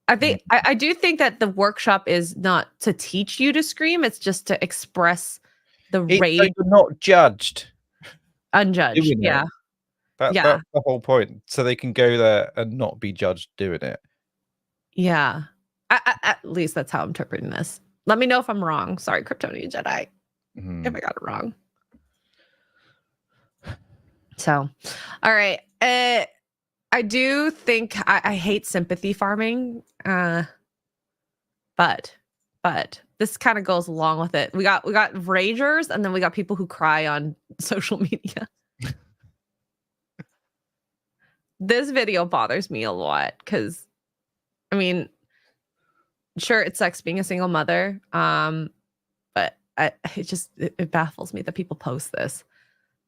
I think I do think that the workshop is not to teach you to scream, it's just to express the so rage you're not judged. unjudged. Doing it. Yeah. That's the whole point. So they can go there and not be judged doing it. Yeah. At least that's how I'm interpreting this. Let me know if I'm wrong. Sorry, Kryptonian Jedi, if I got it wrong. So, all right. I do think I hate sympathy farming, but this kind of goes along with it. We got ragers, and then we got people who cry on social media. This video bothers me a lot because, I mean, sure, it sucks being a single mother, but it baffles me that people post this.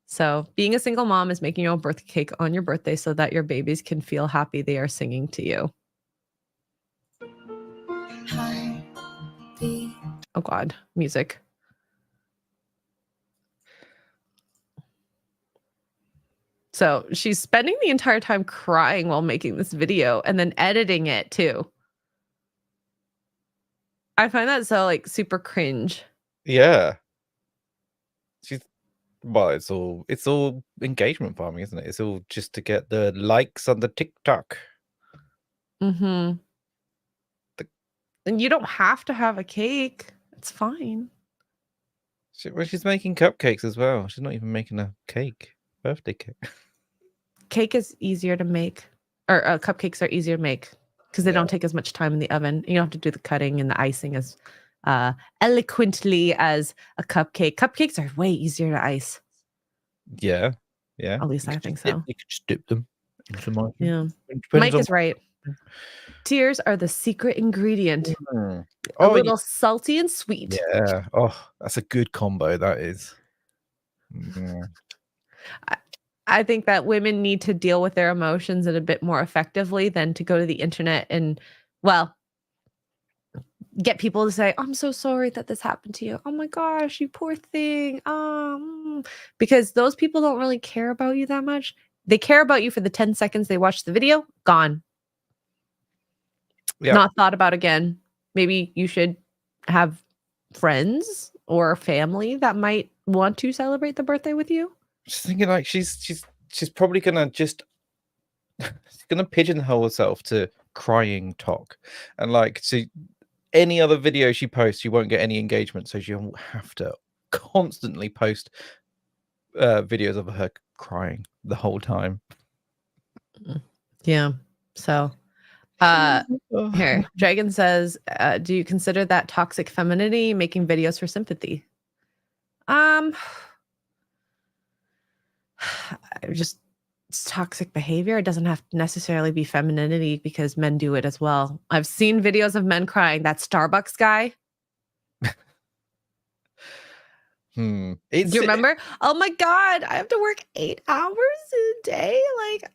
So being a single mom is making your own birthday cake on your birthday so that your babies can feel happy they are singing to you. Oh God, music. So she's spending the entire time crying while making this video and then editing it too. I find that so like super cringe. Yeah. It's all engagement farming, isn't it? It's all just to get the likes on the TikTok. Mm-hmm. And you don't have to have a cake. It's fine. She's making cupcakes as well. She's not even making a cake. Birthday cake. Cake is easier to make, or cupcakes are easier to make because they don't take as much time in the oven. You don't have to do the cutting and the icing as eloquently as a cupcake. Cupcakes are way easier to ice. Yeah. At least I think so. You could just dip them into the microwave. Yeah. Depends Mike is right. Tears are the secret ingredient. A little salty and sweet. Yeah. Oh, that's a good combo. That is. I think that women need to deal with their emotions a bit more effectively than to go to the internet and, well, get people to say, I'm so sorry that this happened to you. Oh my gosh, you poor thing. Because those people don't really care about you that much. They care about you for the 10 seconds they watch the video, gone. Yeah. Not thought about again. Maybe you should have friends or family that might want to celebrate the birthday with you. Just thinking like she's probably gonna just she's gonna pigeonhole herself to crying talk, and like see any other video she posts, she won't get any engagement, so she'll have to constantly post videos of her crying the whole time. Yeah. So here, Dragon says, do you consider that toxic femininity, making videos for sympathy? Just it's toxic behavior. It doesn't have to necessarily be femininity because men do it as well. I've seen videos of men crying. That Starbucks guy. Do you remember? Oh my God, I have to work 8 hours a day. Like, it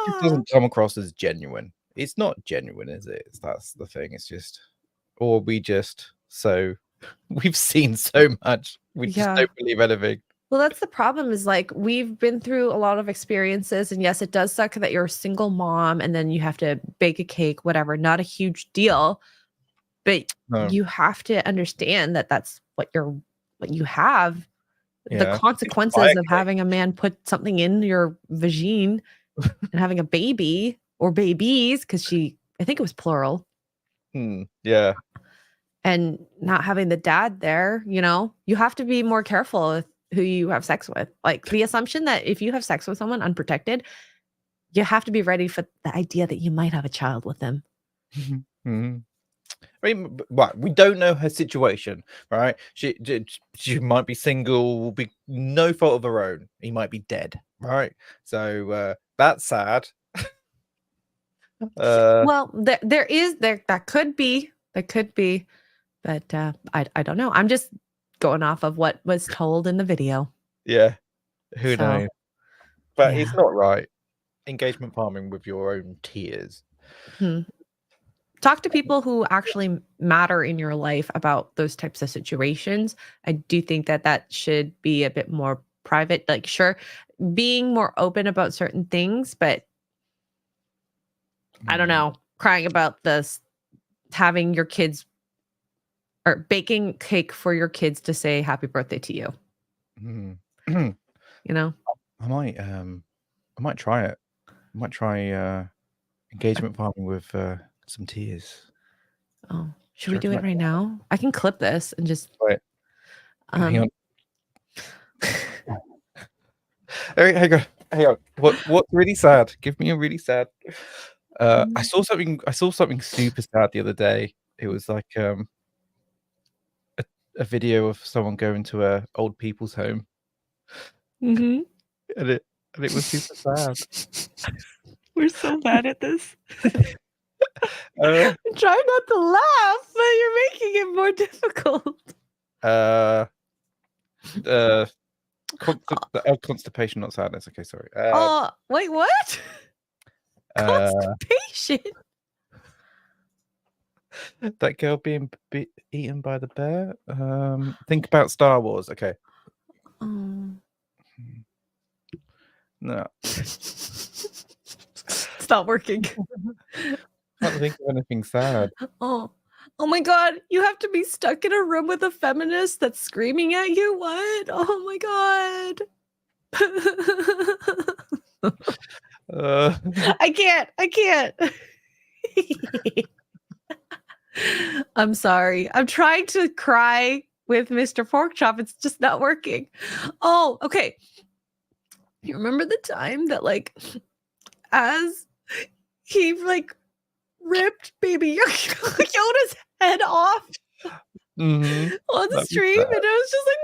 just doesn't come across as genuine. It's not genuine, is it? That's the thing. It's just, or we've seen so much. We just don't believe anything. Well, that's the problem is like we've been through a lot of experiences, and yes, it does suck that you're a single mom and then you have to bake a cake, whatever, not a huge deal, but you have to understand that that's what you have. The consequences of having a man put something in your vagine and having a baby or babies, because I think it was plural. Yeah. And not having the dad there, you have to be more careful with who you have sex with. Like the assumption that if you have sex with someone unprotected, you have to be ready for the idea that you might have a child with them. I mean, we don't know her situation, right? She might be single, will be no fault of her own. He might be dead, right? So that's sad. Well, that could be, but I don't know. I'm just going off of what was told in the video. Yeah. Who So, knows? But it's yeah. not right. Engagement farming with your own tears. Talk to people who actually matter in your life about those types of situations. I do think that should be a bit more private. Like, sure, being more open about certain things, but I don't know, crying about this, having your kids or baking cake for your kids to say happy birthday to you. Mm. You know, I might try it. I might try engagement farming with some tears. oh, should Do we you do reckon it right now? I can clip this and just Wait, hang on. um, Hang on. What's really sad? Give me a really sad. I saw something super sad the other day. It was like a video of someone going to a old people's home, mhm. and it was super sad. We're so bad at this. Uh, I'm trying not to laugh, but you're making it more difficult. Constipation, not sadness. Okay, sorry. Oh, wait, what? Constipation. That girl being eaten by the bear. Think about Star Wars. Okay. Oh. No, It's not working. can't think of anything sad. Oh my God. You have to be stuck in a room with a feminist that's screaming at you. What? Oh my God. I can't. I'm sorry. I'm trying to cry with Mr. Porkchop. It's just not working. Oh, okay. You remember the time that like as he like ripped baby Yoda's head off Mhm. on the That'd be stream, sad. and I was just like,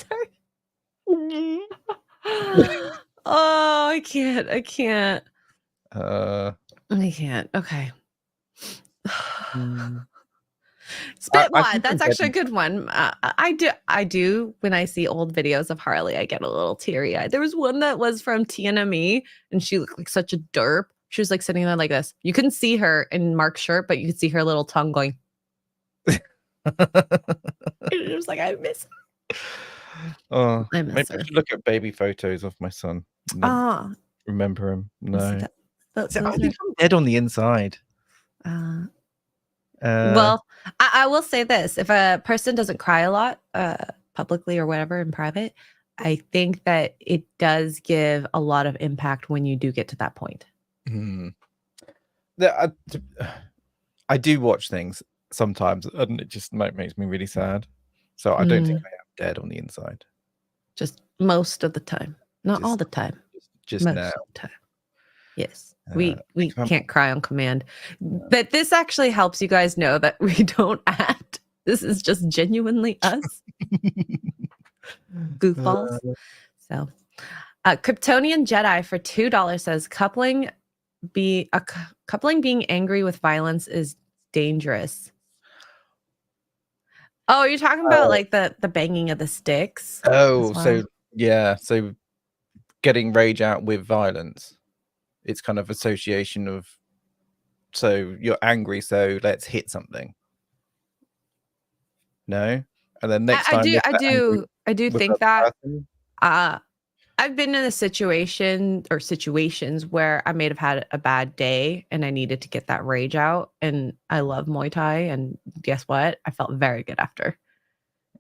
no. Sorry. Oh, I can't. I can't. Okay. Spit I one. think That's I'm actually a getting- good one. I do. When I see old videos of Harley, I get a little teary eyed. There was one that was from TNME, and she looked like such a derp. She was like sitting there like this. You couldn't see her in Mark's shirt, but you could see her little tongue going. It was like, I miss her. Oh, I miss maybe I her. should look at baby photos of my son. and then Ah, remember him. No, I I think I'm dead on the inside. Well, I will say this: if a person doesn't cry a lot, publicly or whatever in private, I think that it does give a lot of impact when you do get to that point. I do watch things sometimes, and it just makes me really sad. So I don't think I am dead on the inside. Just most of the time, not all the time. Just Most now. of the time. Yes, we come- can't cry on command, but this actually helps you guys know that we don't act. This is just genuinely us, goofballs. So, Kryptonian Jedi for $2 says coupling being angry with violence is dangerous. Oh, you're talking about like the banging of the sticks? Oh, as well? so yeah, so getting rage out with violence. It's kind of association of, so you're angry, so let's hit something. No, and then next time I do with think that that person, I've been in a situation or situations where I may have had a bad day and I needed to get that rage out. And I love Muay Thai, and guess what? I felt very good after.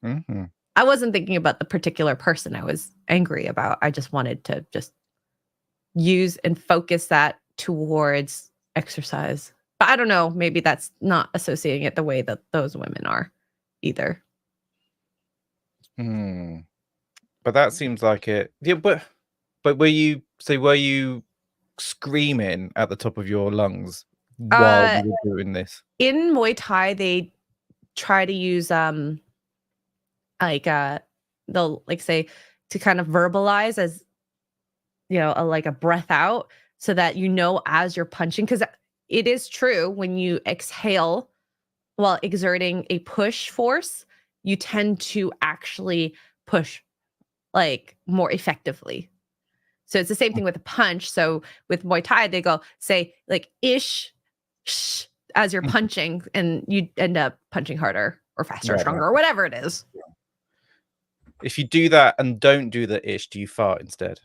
mhm. I wasn't thinking about the particular person I was angry about. I just wanted to just use and focus that towards exercise. But I don't know, maybe that's not associating it the way that those women are either. But that seems like it. Yeah, but were you screaming at the top of your lungs while you were doing this? In Muay Thai, they try to use they'll like say to kind of verbalize as like a breath out, so that as you're punching, because it is true when you exhale while exerting a push force, you tend to actually push like more effectively. So it's the same thing with a punch. So with Muay Thai, they go say like ish, sh, as you're punching, and you end up punching harder or faster or stronger or whatever it is. If you do that and don't do the ish, do you fart instead?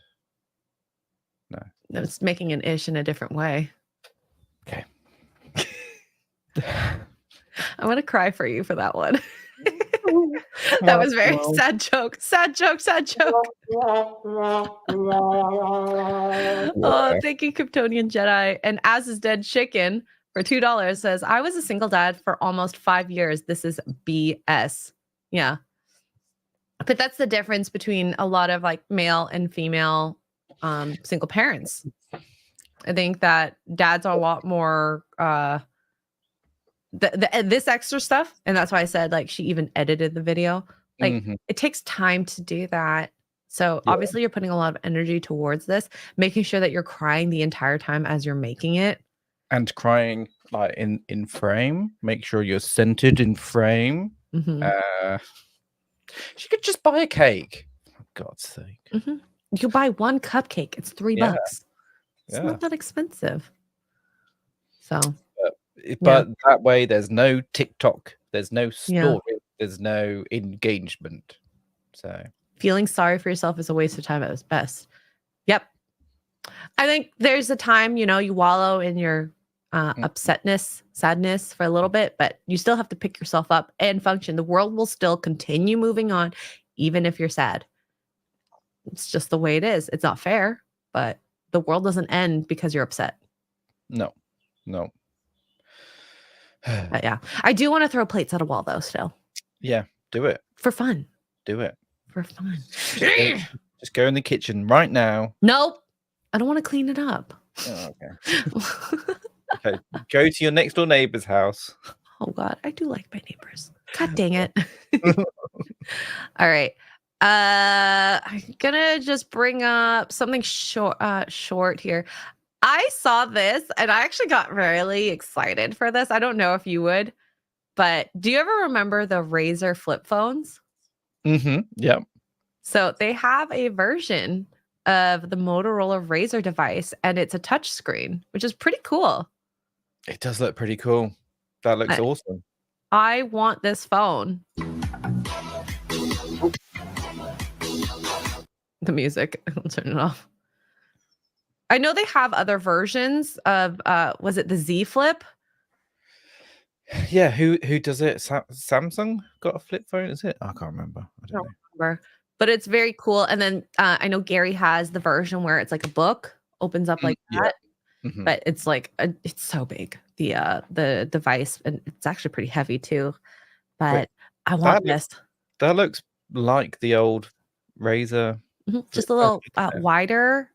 No. It's making an ish in a different way. Okay. I want to cry for you for that one. That was very sad joke. Sad joke. Sad joke. Oh, thank you, Kryptonian Jedi. And As is Dead Chicken for $2 says, I was a single dad for almost 5 years. This is BS. Yeah. But that's the difference between a lot of like male and female single parents. I think that dads are a lot more this extra stuff, and that's why I said like she even edited the video. Like it takes time to do that. So obviously you're putting a lot of energy towards this, making sure that you're crying the entire time as you're making it. And crying like in frame. Make sure you're centered in frame. She could just buy a cake. For God's sake. You buy one cupcake. It's $3. It's not that expensive. So but that way there's no TikTok, there's no story, there's no engagement. So feeling sorry for yourself is a waste of time at its best. Yep. I think there's a time, you wallow in your upsetness, sadness for a little bit, but you still have to pick yourself up and function. The world will still continue moving on, even if you're sad. It's just the way it is. It's not fair, but the world doesn't end because you're upset. No. But yeah, I do want to throw plates at a wall though. Still, yeah, do it for fun. Do it for fun. Just go in the kitchen right now. Nope, I don't want to clean it up. Oh, okay. Okay, go to your next door neighbor's house. Oh God, I do like my neighbors. God dang it! All right, I'm gonna just bring up something short here. I saw this and I actually got really excited for this. I don't know if you would, but do you ever remember the Razr flip phones? Yeah. So they have a version of the Motorola Razr device and it's a touch screen, which is pretty cool. It does look pretty cool. That looks awesome. I want this phone. The music, I'll turn it off. I know they have other versions of was it the Z Flip? Yeah, who does it? Samsung got a flip phone, is it? I can't remember. I don't remember. But it's very cool. And then I know Gary has the version where it's like a book, opens up like that. But it's like it's so big, the device, and it's actually pretty heavy too. But I want this. That looks like the old Razr. Just a little wider.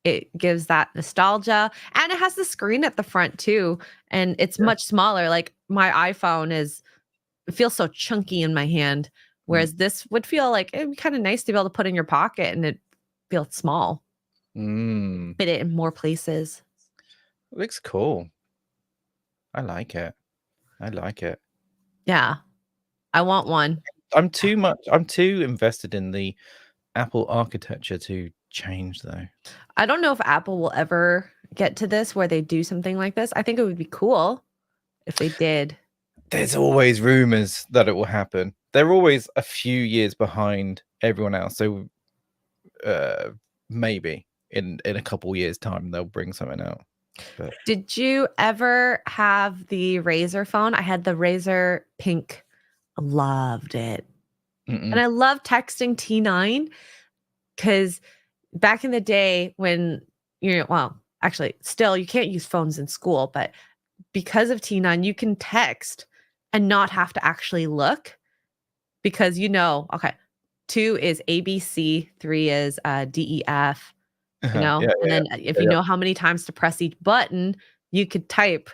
It gives that nostalgia, and it has the screen at the front too, and it's much smaller. Like my iPhone it feels so chunky in my hand, whereas this would feel like it'd be kind of nice to be able to put in your pocket and it feels small. Fit it in more places. It looks cool. I like it. Yeah, I want one. I'm too invested in the Apple architecture to change though. I don't know if Apple will ever get to this where they do something like this. I think it would be cool if they did. There's always rumors that it will happen. They're always a few years behind everyone else. So maybe in a couple years time they'll bring something out. But did you ever have the Razr phone? I had the Razr pink. Loved it. And I love texting T9 because back in the day when actually still you can't use phones in school, but because of T9 you can text and not have to actually look because okay, 2 is ABC, 3 is DEF, and then if you know how many times to press each button, you could type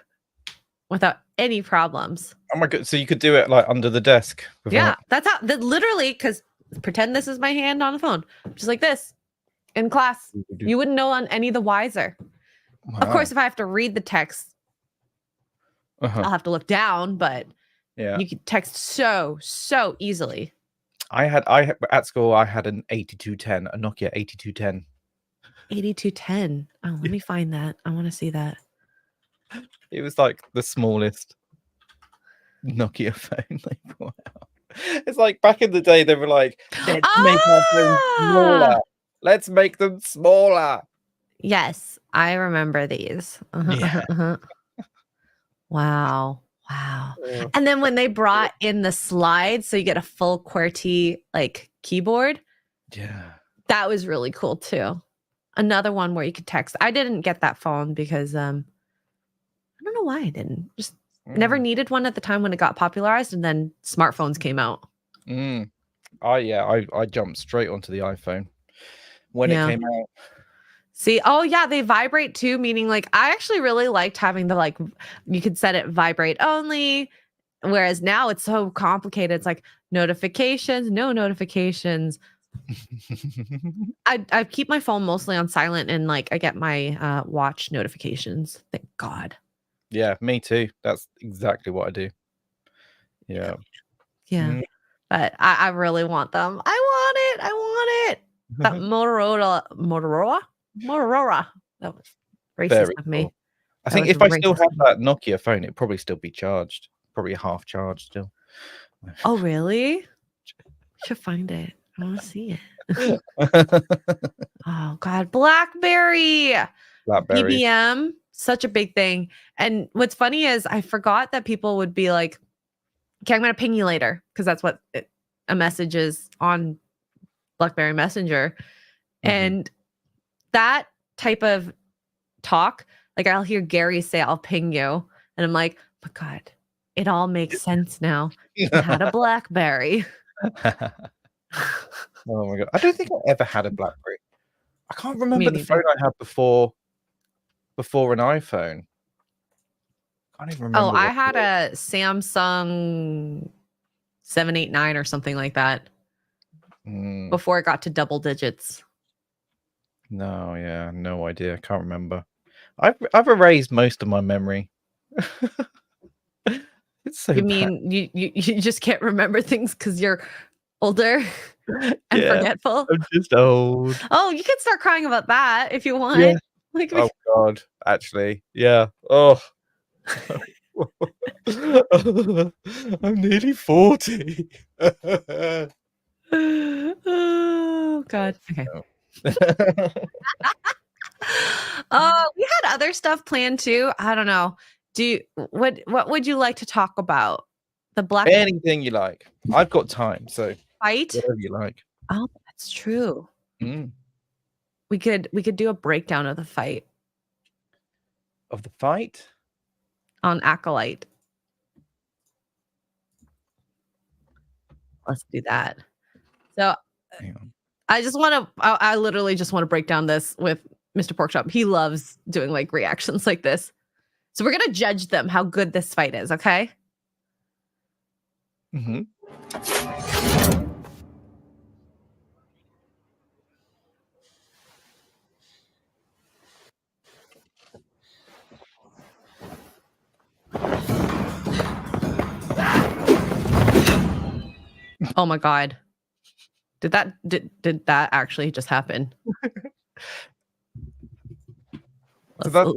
without any problems. Oh my God, so you could do it like under the desk. That's how literally, because pretend this is my hand on the phone, just like this. In class, you wouldn't know on any the wiser. Wow. Of course, if I have to read the text, I'll have to look down, but Yeah. You could text so easily. I had at school I had an 8210, a Nokia 8210. 8210. Oh, let me find that. I want to see that. It was like the smallest Nokia phone they brought out. It's like back in the day they were like, let's make our phones smaller. Let's make them smaller. Yes, I remember these. Yeah. Wow. And then when they brought in the slides, so you get a full QWERTY like keyboard. Yeah. That was really cool too. Another one where you could text. I didn't get that phone because I don't know why I didn't. Just never needed one at the time when it got popularized, and then smartphones came out. I jumped straight onto the iPhone when it came out. See, they vibrate too, meaning like I actually really liked having the like you could set it vibrate only, whereas now it's so complicated. It's like notifications, no notifications. I keep my phone mostly on silent, and like I get my watch notifications. Thank God. Yeah, me too. That's exactly what I do. Yeah. But I really want them. I want it. That Motorola. That was racist Very of me. cool. I think if I still had that Nokia phone, it'd probably still be charged. Probably half charged still. Oh, really? Should find it. I want to see it. Oh God, BlackBerry. BBM, such a big thing. And what's funny is I forgot that people would be like, okay, I'm going to ping you later, because that's what a message is on BlackBerry Messenger. And that type of talk, like I'll hear Gary say, I'll ping you. And I'm like, but God, it all makes sense now. I had a BlackBerry. Oh my God. I don't think I ever had a BlackBerry. I can't remember the phone I had before an iPhone. I can't even remember. Oh, I had a Samsung 789 or something like that before it got to double digits. No, yeah, no idea. I can't remember. I've erased most of my memory. It's so You mean you just can't remember things because you're older and forgetful? I'm just old. Oh, you can start crying about that if you want. Yeah. Like, Oh God, actually, yeah. Oh, I'm nearly 40. Oh God. Okay. Oh, we had other stuff planned too. I don't know. What would you like to talk about? The black Anything you like. I've got time, so fight. whatever you like. Oh, that's true. Mm. We could do a breakdown of the fight. Of the fight? On Acolyte. Let's do that. So I literally just want to break down this with Mr. Porkchop. He loves doing like reactions like this. So we're going to judge them how good this fight is, okay? Oh my God. Did that actually just happen? So that's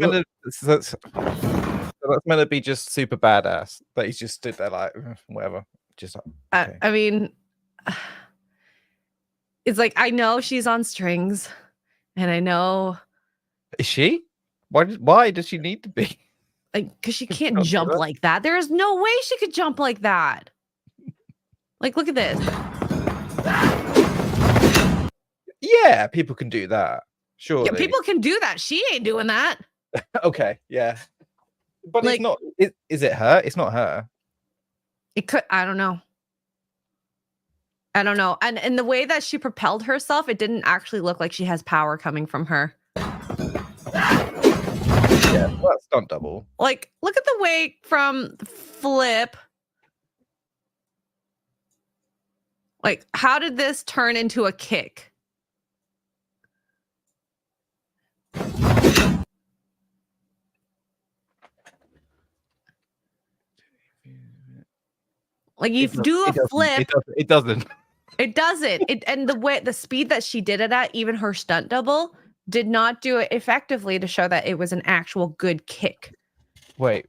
meant to be just super badass. That he's just stood there like whatever. Just okay. I mean, it's like I know she's on strings, and I know. Is she? Why does she need to be? Like, because she can't jump like that. There is no way she could jump like that. Like, look at this. Yeah, people can do that. Sure. Yeah, people can do that. She ain't doing that. Okay, yeah. But like, it's not. Is it her? It's not her. It could. I don't know. And in the way that she propelled herself, it didn't actually look like she has power coming from her. Yeah, well, that's stunt double. Like, look at the way from the flip. Like, how did this turn into a kick? Like you do a flip. It doesn't. It doesn't. And the speed that she did it at, even her stunt double did not do it effectively to show that it was an actual good kick. Wait.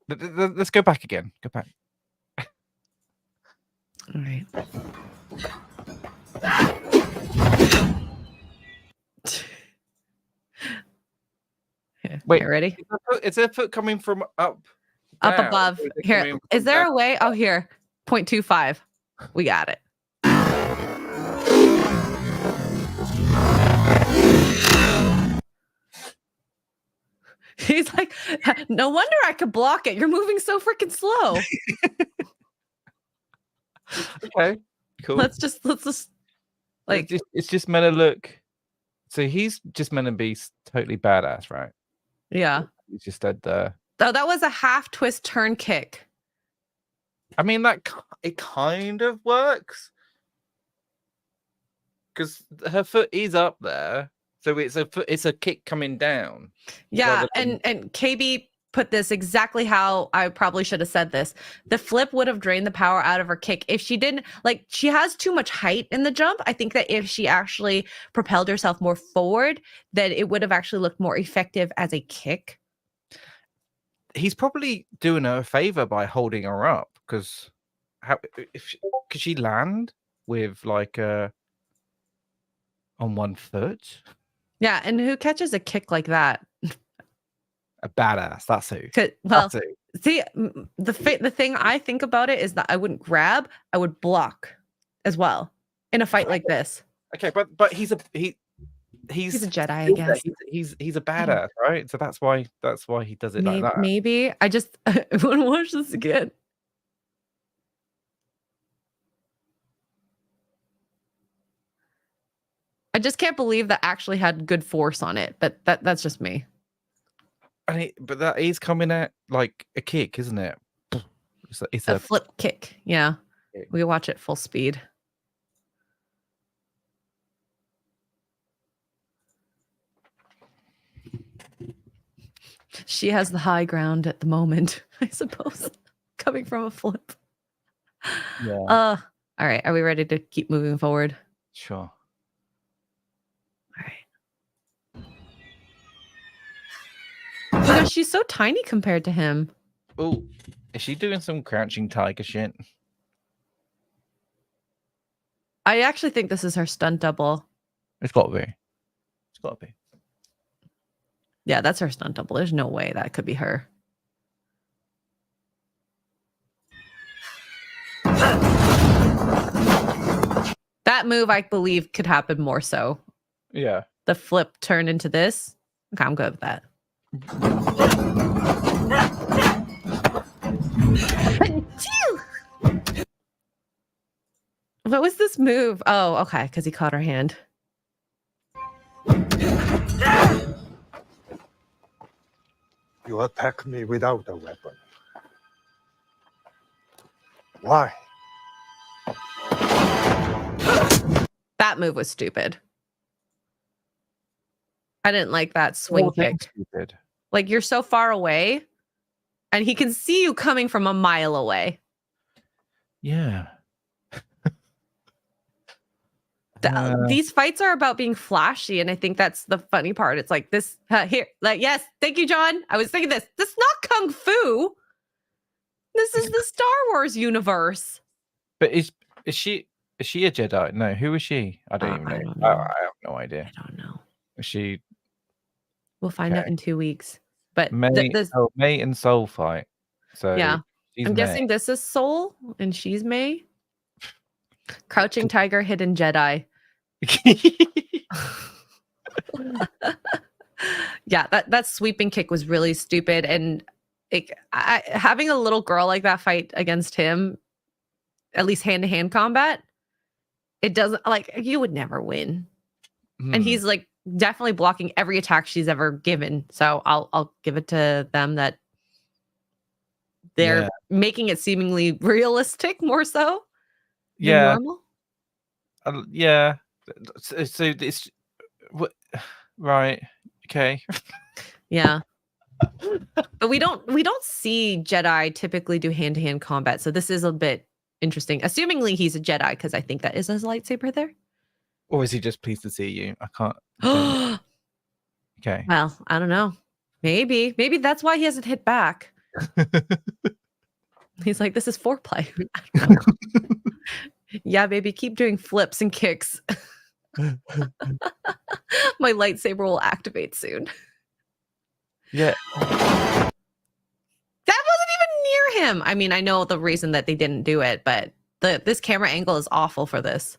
Let's go back again. Go back. All right. Wait, you ready? Is her foot coming from up Up above. Here. Is there a way? Oh, here. 0.25. We got it. He's like, no wonder I could block it. You're moving so freaking slow. Okay, cool. Let's just like it's just meant to look. So he's just meant to be totally badass, right? yeah. He's just dead there. Oh, that was a half twist turn kick. I mean, it kind of works because her foot is up there, so it's a kick coming down. Yeah, and KB put this exactly how I probably should have said this. The flip would have drained the power out of her kick if she didn't, like, she has too much height in the jump. I think that if she actually propelled herself more forward, then it would have actually looked more effective as a kick. He's probably doing her a favor by holding her up because could she land with like on one foot? Yeah, and who catches a kick like that? A badass. That's who. Well, That's who. see, the thing I think about it is that I wouldn't grab, I would block as well in a fight like this. Okay, but he's a Jedi, I guess. He's a badass, right? So that's why he does it like that. Maybe I just I want to watch this again. I just can't believe that actually had good force on it, but that's just me. But that is coming at like a kick, isn't it? It's a flip kick. Yeah, we watch it full speed. She has the high ground at the moment, I suppose, coming from a flip. Yeah. All right. Are we ready to keep moving forward? Sure. All right. Oh, gosh, she's so tiny compared to him. Oh, is she doing some crouching tiger shit? I actually think this is her stunt double. It's got to be. It's got to be. Yeah, that's her stunt double. There's no way that could be her. That move, I believe, could happen more so. Yeah. The flip turn into this. Okay, I'm good with that. What was this move? Oh, okay, because he caught her hand. You attack me without a weapon. Why? That move was stupid. I didn't like that swing kick. Stupid. Like, you're so far away, and he can see you coming from a mile away. Yeah. These fights are about being flashy, and I think that's the funny part. It's like this here, like, yes, thank you, John. I was thinking this. This is not kung fu. This is the Star Wars universe. But is she a Jedi? No, who is she? I don't even know. I have no idea. I don't know. Is she? We'll find out in 2 weeks. But May and Soul fight. So yeah, I'm guessing this is Soul and she's May. Crouching Tiger, Hidden Jedi. Yeah, that sweeping kick was really stupid, and having a little girl like that fight against him, at least hand-to-hand combat, it doesn't, like, you would never win. And he's like definitely blocking every attack she's ever given. So I'll give it to them that they're making it seemingly realistic more so. Yeah. Normal? Yeah. So it's right. Okay. Yeah. But we don't see Jedi typically do hand-to-hand combat, so this is a bit interesting. Assumingly he's a Jedi, because I think that is his lightsaber there. Or is he just pleased to see you? I can't. don't know. Okay. Well, I don't know. Maybe that's why he hasn't hit back. He's like, this is foreplay. I don't know. Yeah, baby, keep doing flips and kicks. My lightsaber will activate soon. Yeah. That wasn't even near him. I mean, I know the reason that they didn't do it, but this camera angle is awful for this.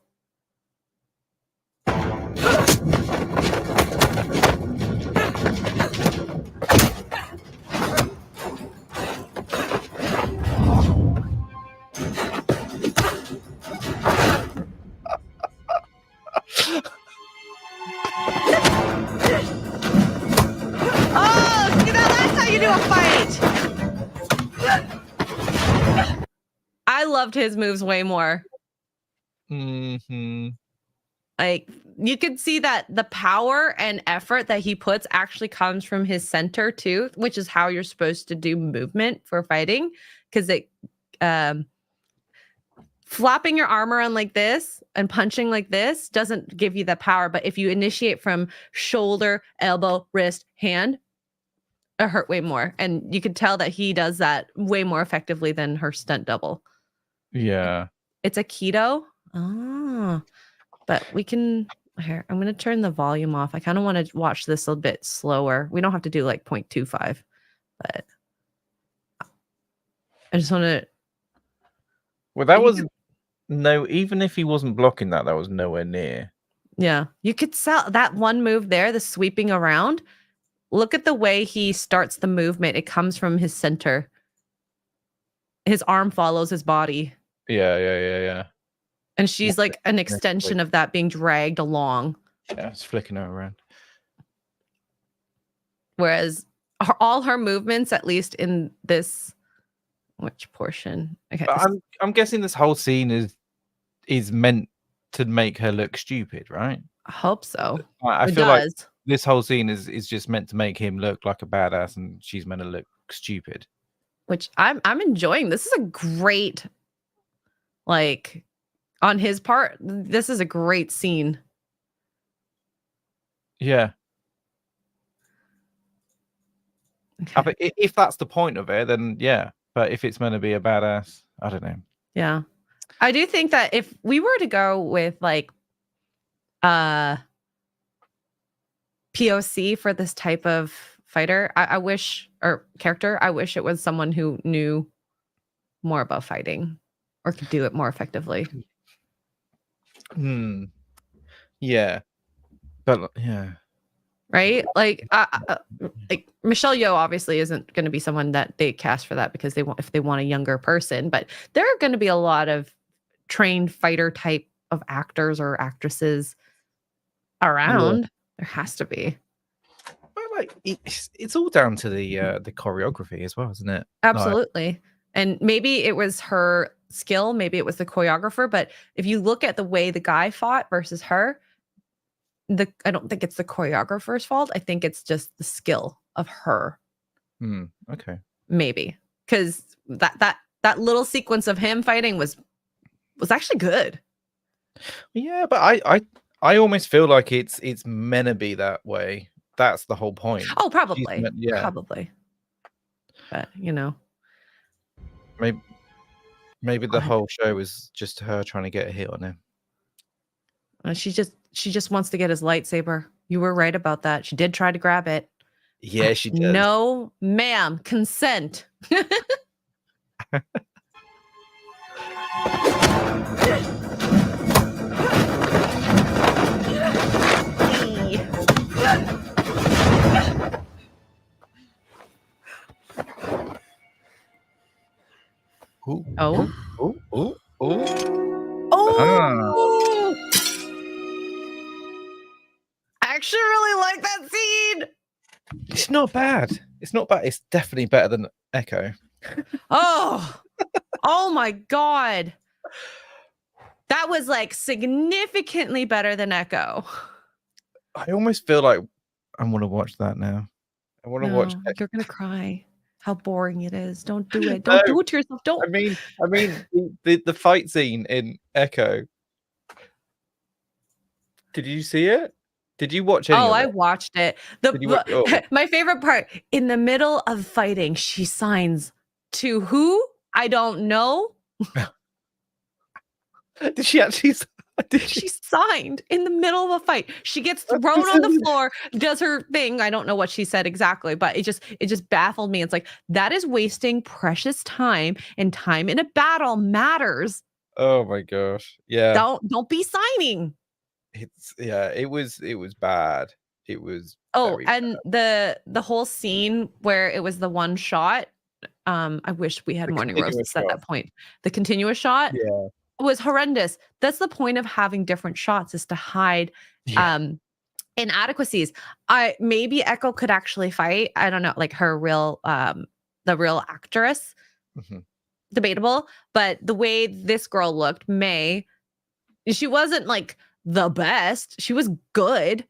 Oh, see, that's how you do a fight. I loved his moves way more. Mm-hmm. Like, you could see that the power and effort that he puts actually comes from his center too, which is how you're supposed to do movement for fighting. Because it flapping your arm around like this and punching like this doesn't give you the power. But if you initiate from shoulder, elbow, wrist, hand, it hurt way more. And you could tell that he does that way more effectively than her stunt double. Yeah. It's a keto. Oh, but we can here. I'm going to turn the volume off. I kind of want to watch this a bit slower. We don't have to do like 0.25, but I just want to. Well, that was no. Even if he wasn't blocking that, that was nowhere near. Yeah, you could sell that one move there, the sweeping around. Look at the way he starts the movement. It comes from his center. His arm follows his body. Yeah. And she's like an extension of that being dragged along. Yeah, it's flicking her around. Whereas all her movements, at least in this, which portion? Okay, I'm guessing this whole scene is meant to make her look stupid, right? I hope so. I feel like this whole scene is just meant to make him look like a badass, and she's meant to look stupid. Which I'm enjoying. This is a great, like, on his part, this is a great scene. Yeah. Okay. If that's the point of it, then yeah. But if it's meant to be a badass, I don't know. Yeah. I do think that if we were to go with like POC for this type of fighter, I wish, or character, I wish it was someone who knew more about fighting or could do it more effectively. Yeah. But yeah. Right? Like Michelle Yeoh obviously isn't going to be someone that they cast for that because if they want a younger person, but there are going to be a lot of trained fighter type of actors or actresses around. Yeah. There has to be. But like it's all down to the choreography as well, isn't it? Absolutely. Like, and maybe it was her skill, maybe it was the choreographer, but if you look at the way the guy fought versus her, I don't think it's the choreographer's fault. I think it's just the skill of her. Okay. Maybe. Because that little sequence of him fighting was actually good. Yeah, but I almost feel like it's meant to be that way. That's the whole point. Oh, probably. Yeah. Probably. But you know. Maybe the whole show was just her trying to get a hit on him. She just wants to get his lightsaber. You were right about that. She did try to grab it. Yeah, she did. No, ma'am. Consent. Ooh. Oh. Oh. Oh. I actually really like that scene. It's not bad. It's not bad. It's definitely better than Echo. Oh my God. That was like significantly better than Echo. I almost feel like I want to watch that now. I want to watch No, it. you're gonna cry. How boring it is. Don't do it. No, Don't do it to yourself. Don't. I mean, the fight scene in Echo. Did you see it? Did you watch any Oh, of I it? watched it. Did you watch it all? My favorite part, in the middle of fighting, she signs to who? I don't know. Did she actually? Did she? She signed in the middle of a fight. She gets thrown on the floor, does her thing. I don't know what she said exactly, but it just baffled me. It's like, that is wasting precious time, and time in a battle matters. Oh my gosh! Yeah, Don't be signing. it was bad. It was. Oh, very and bad. the whole scene where it was the one shot. I wish we had The morning continuous roasts at shot. that point. The continuous shot Yeah. was horrendous. That's the point of having different shots, is to hide Yeah. inadequacies. Maybe Echo could actually fight. I don't know, like her real the real actress. Mhm. Debatable, but the way this girl looked, May, she wasn't like the best. She was good,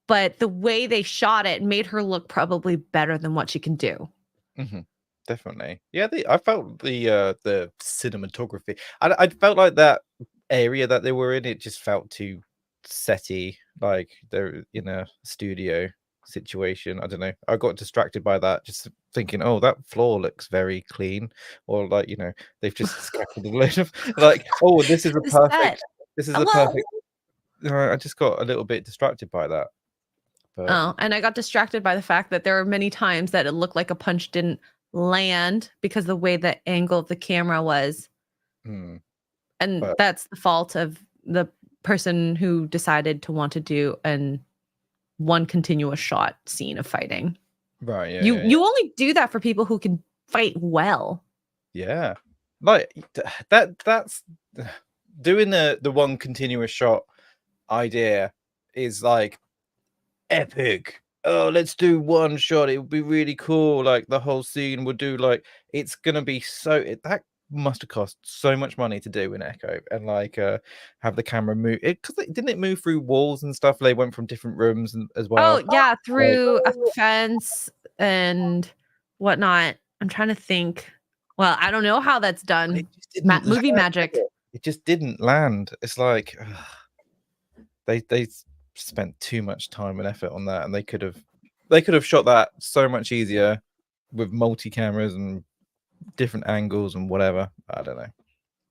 but the way they shot it made her look probably better than what she can do. Mhm. Definitely. Yeah, I felt the cinematography. I felt like that area that they were in, it just felt too setty, like they're in a studio situation. I don't know. I got distracted by that, just thinking, oh, that floor looks very clean, or like, they've just scattered a load of like, oh, this is a The perfect. set. This is a Well, perfect. I just got a little bit distracted by that. But oh, and I got distracted by the fact that there were many times that it looked like a punch didn't land because the way the angle of the camera was. And But- that's the fault of the person who decided to want to do one continuous shot scene of fighting. right, yeah, You only do that for people who can fight well. yeah. Like that's doing the one continuous shot idea is like epic. Oh, let's do one shot. It would be really cool. Like the whole scene would do like it's gonna be that must have cost so much money to do in Echo, and like have the camera move it, because didn't it move through walls and stuff? They went from different rooms as well. Oh yeah, through a fence and whatnot. I'm trying to think. Well, I don't know how that's done. It just didn't Movie land, magic. did it? It just didn't land. It's like they spent too much time and effort on that, and they could have shot that so much easier with multi cameras and different angles and whatever. I don't know.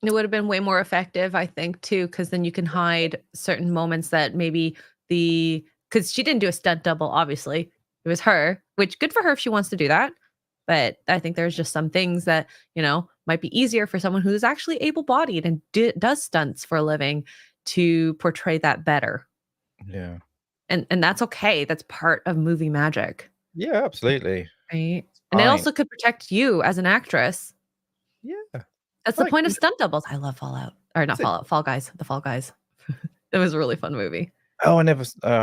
It would have been way more effective, I think, too, because then you can hide certain moments that maybe because she didn't do a stunt double, obviously. It was her, which good for her if she wants to do that. But I think there's just some things that, might be easier for someone who's actually able-bodied and does stunts for a living to portray that better. Yeah. And that's okay. That's part of movie magic. Yeah, absolutely. Right. And it Fine. also could protect you as an actress. Yeah. That's the Like, point of stunt doubles. I love Fallout. Or not Is it- Fallout, Fall Guys. The Fall Guys. It was a really fun movie. Oh, I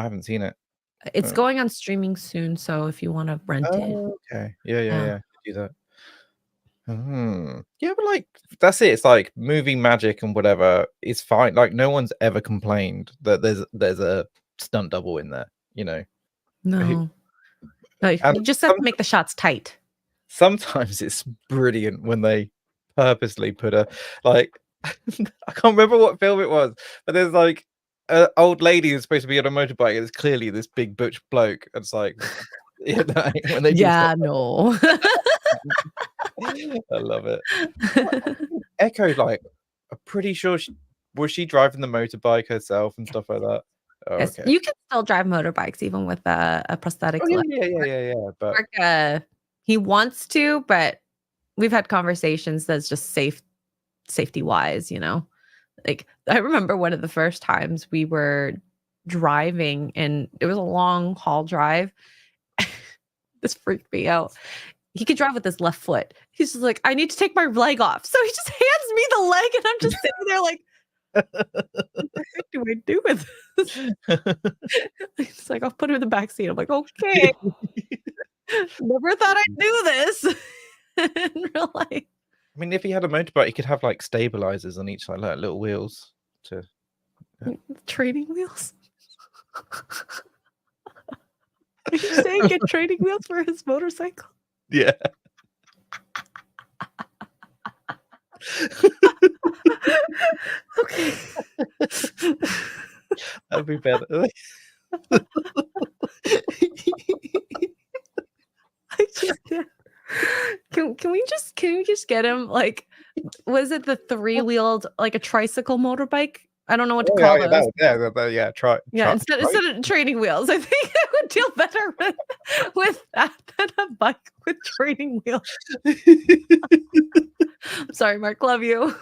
haven't seen it. It's Oh. going on streaming soon, so if you want to rent it. Oh, okay. Yeah. Yeah. Do that. Yeah, but like that's it. It's like movie magic and whatever is fine. Like no one's ever complained that there's a stunt double in there. No. No, you And just have to make the shots tight. Sometimes it's brilliant when they purposely put a like I can't remember what film it was, but there's like an old lady who's supposed to be on a motorbike, and it's clearly this big butch bloke. And it's like when they do stuff No. I love it. Echo, like, I'm pretty sure was she driving the motorbike herself and stuff like that? Oh, Yes, okay. you can still drive motorbikes even with a prosthetic Oh, leg. yeah. But Mark, he wants to, but we've had conversations that's just safety wise, Like I remember one of the first times we were driving, and it was a long haul drive. This freaked me out. He could drive with his left foot. He's just like, I need to take my leg off. So he just hands me the leg, and I'm just sitting there like, what the heck do I do with this? He's like, I'll put her in the back seat. I'm like, okay. Never thought I'd do this in real life. I mean, if he had a motorbike, he could have like stabilizers on each side, like little wheels to. Training wheels. Are you saying get training wheels for his motorcycle? Yeah. Okay. That'd be better. I just can't. Can we just get him like, was it the 3-wheeled like a tricycle motorbike? I don't know what to call those. Try. Instead of training wheels, I think it would deal better with that than a bike with training wheels. I'm sorry, Mark, love you.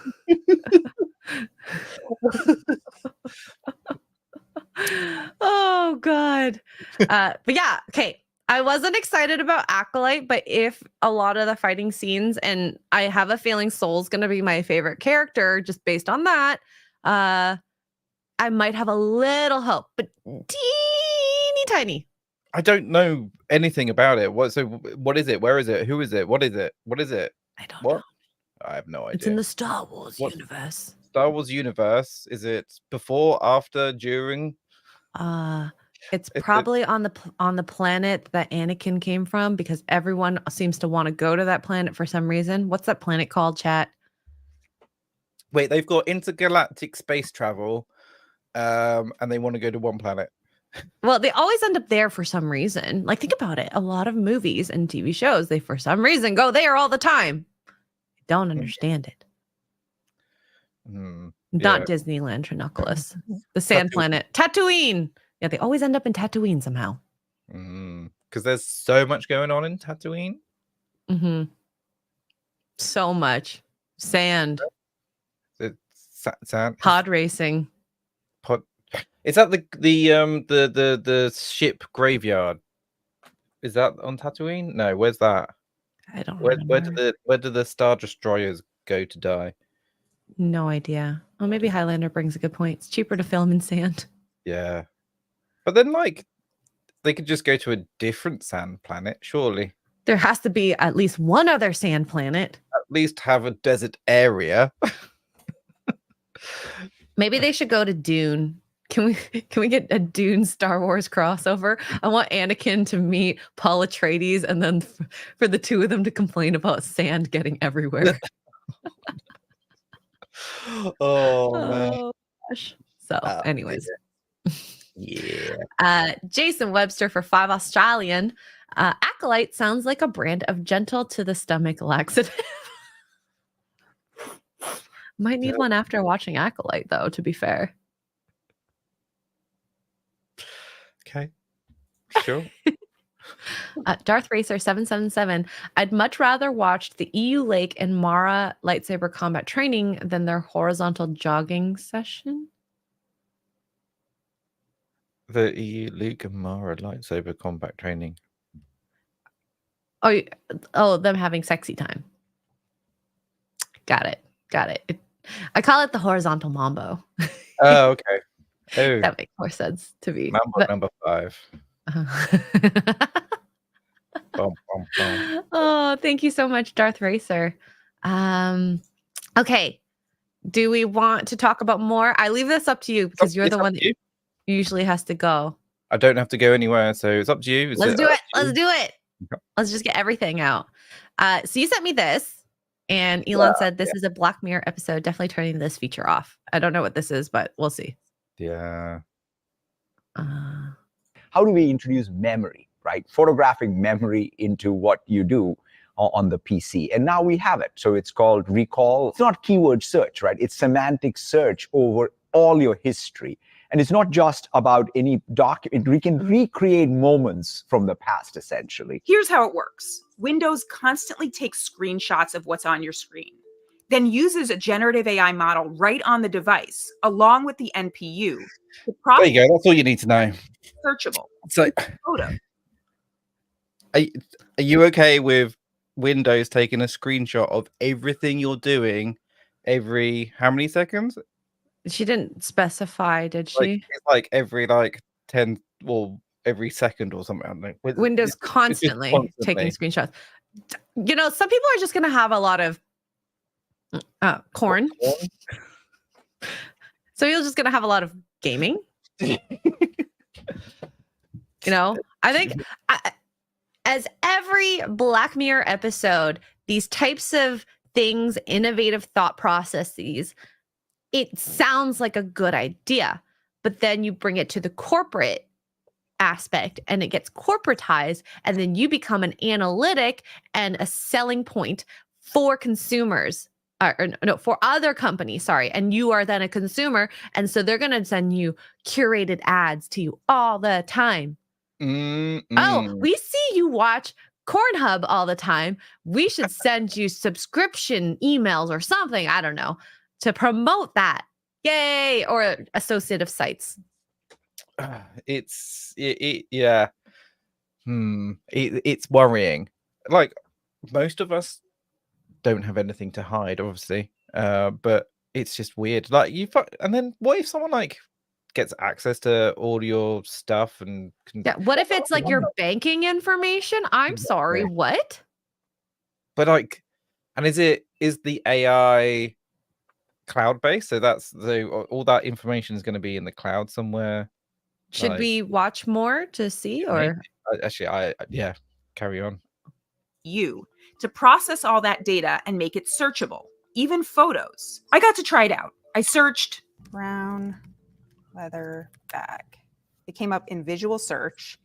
Oh God. But yeah, okay. I wasn't excited about Acolyte, but if a lot of the fighting scenes, and I have a feeling Soul's gonna be my favorite character just based on that, I might have a little hope, but teeny tiny. I don't know anything about it. What is it? Where is it? Who is it? What is it? What is it? I don't What? know. I have no idea. It's in the Star Wars universe. Star Wars universe. Is it before, after, during? It's probably on the planet that Anakin came from, because everyone seems to want to go to that planet for some reason. What's that planet called, chat? Wait, they've got intergalactic space travel, and they want to go to one planet. Well, they always end up there for some reason. Like, think about it. A lot of movies and TV shows, they for some reason go there all the time. I don't understand it. Not Disneyland, Trinoculus. The Sand Planet. Tatooine. Yeah, they always end up in Tatooine somehow. Because there's so much going on in Tatooine. So much. Sand. Sand. Pod racing. Is that the ship graveyard? Is that on Tatooine? No, where's that? I don't Where remember. where do the Star Destroyers go to die? No idea. Oh, maybe Highlander brings a good point. It's cheaper to film in sand. Yeah. But then, like, they could just go to a different sand planet, surely. There has to be at least one other sand planet. At least have a desert area. Maybe they should go to Dune. Can we get a Dune Star Wars crossover? I want Anakin to meet Paul Atreides, and then for the two of them to complain about sand getting everywhere. Man. Gosh. So, anyways. Yeah. Jason Webster for 5 Australian. Acolyte sounds like a brand of gentle to the stomach laxative. Might need one after watching Acolyte, though, to be fair. Okay. Sure. Darth Racer 777. I'd much rather watch the EU Lake and Mara lightsaber combat training than their horizontal jogging session. The EU Luke and Mara lightsaber combat training. Oh, them having sexy time. Got it. I call it the horizontal mambo. Oh, okay. Oh, That makes more sense to me. number 5. Bum, bum, bum. Oh, thank you so much, Darth Racer. Okay. Do we want to talk about more? I leave this up to you because you're the one that usually has to go. I don't have to go anywhere, so it's up to you. Let's do it. Let's just get everything out. So you sent me this, and Elon said this is a Black Mirror episode. Definitely turning this feature off. I don't know what this is, but we'll see. Yeah. How do we introduce memory, right? Photographic memory into what you do on the PC. And now we have it. So it's called recall. It's not keyword search, right? It's semantic search over all your history. And it's not just about any document. We can recreate moments from the past, essentially. Here's how it works. Windows constantly takes screenshots of what's on your screen, then uses a generative AI model right on the device, along with the NPU. There you go. That's all you need to know. Searchable. So, Photo. Are you okay with Windows taking a screenshot of everything you're doing every how many seconds? She didn't specify, did she? It's like every 10 or every second or something. I don't know. Windows constantly taking screenshots. You know, some people are just going to have a lot of corn. So you're just going to have a lot of gaming. You know, I think as every Black Mirror episode, these types of things, innovative thought processes, it sounds like a good idea, but then you bring it to the corporate aspect and it gets corporatized, and then you become an analytic and a selling point for consumers. Or no, for other companies, sorry. And you are then a consumer. And so they're going to send you curated ads to you all the time. Oh, we see you watch Cornhub all the time. We should send you subscription emails or something, I don't know, to promote that. Yay! Or associative sites. Yeah. It's worrying. Like, most of us don't have anything to hide, obviously, but it's just weird. Like, and then what if someone like gets access to all your stuff and yeah, what if it's like your banking information? I'm sorry, what? But like, and is the AI cloud based? So all that information is going to be in the cloud somewhere. Should we watch more to see, or actually, yeah, carry on. You to process all that data and make it searchable, even photos. I got to try it out. I searched brown leather bag. It came up in visual search.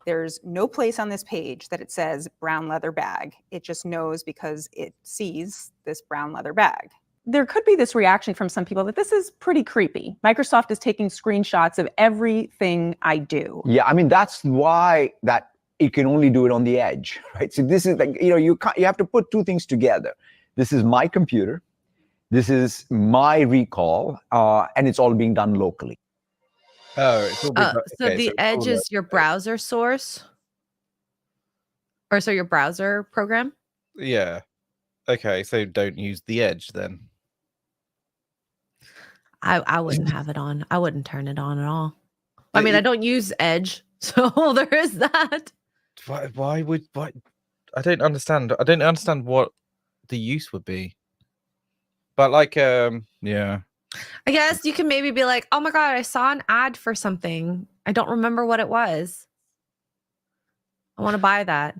There's no place on this page that it says brown leather bag. It just knows because it sees this brown leather bag. There could be this reaction from some people that this is pretty creepy. Microsoft is taking screenshots of everything I do. Yeah, I mean, that's why that it can only do it on the edge, right? So this is like, you have to put two things together. This is my computer. This is my recall, and it's all being done locally. Oh, it's all so the edge is your browser source? Or so your browser program? Yeah. Okay, so don't use the edge then. I wouldn't have it on. I wouldn't turn it on at all. I mean, I don't use Edge, so there is that. Why? I don't understand. I don't understand what the use would be. But like, yeah. I guess you can maybe be like, oh my God, I saw an ad for something. I don't remember what it was. I want to buy that.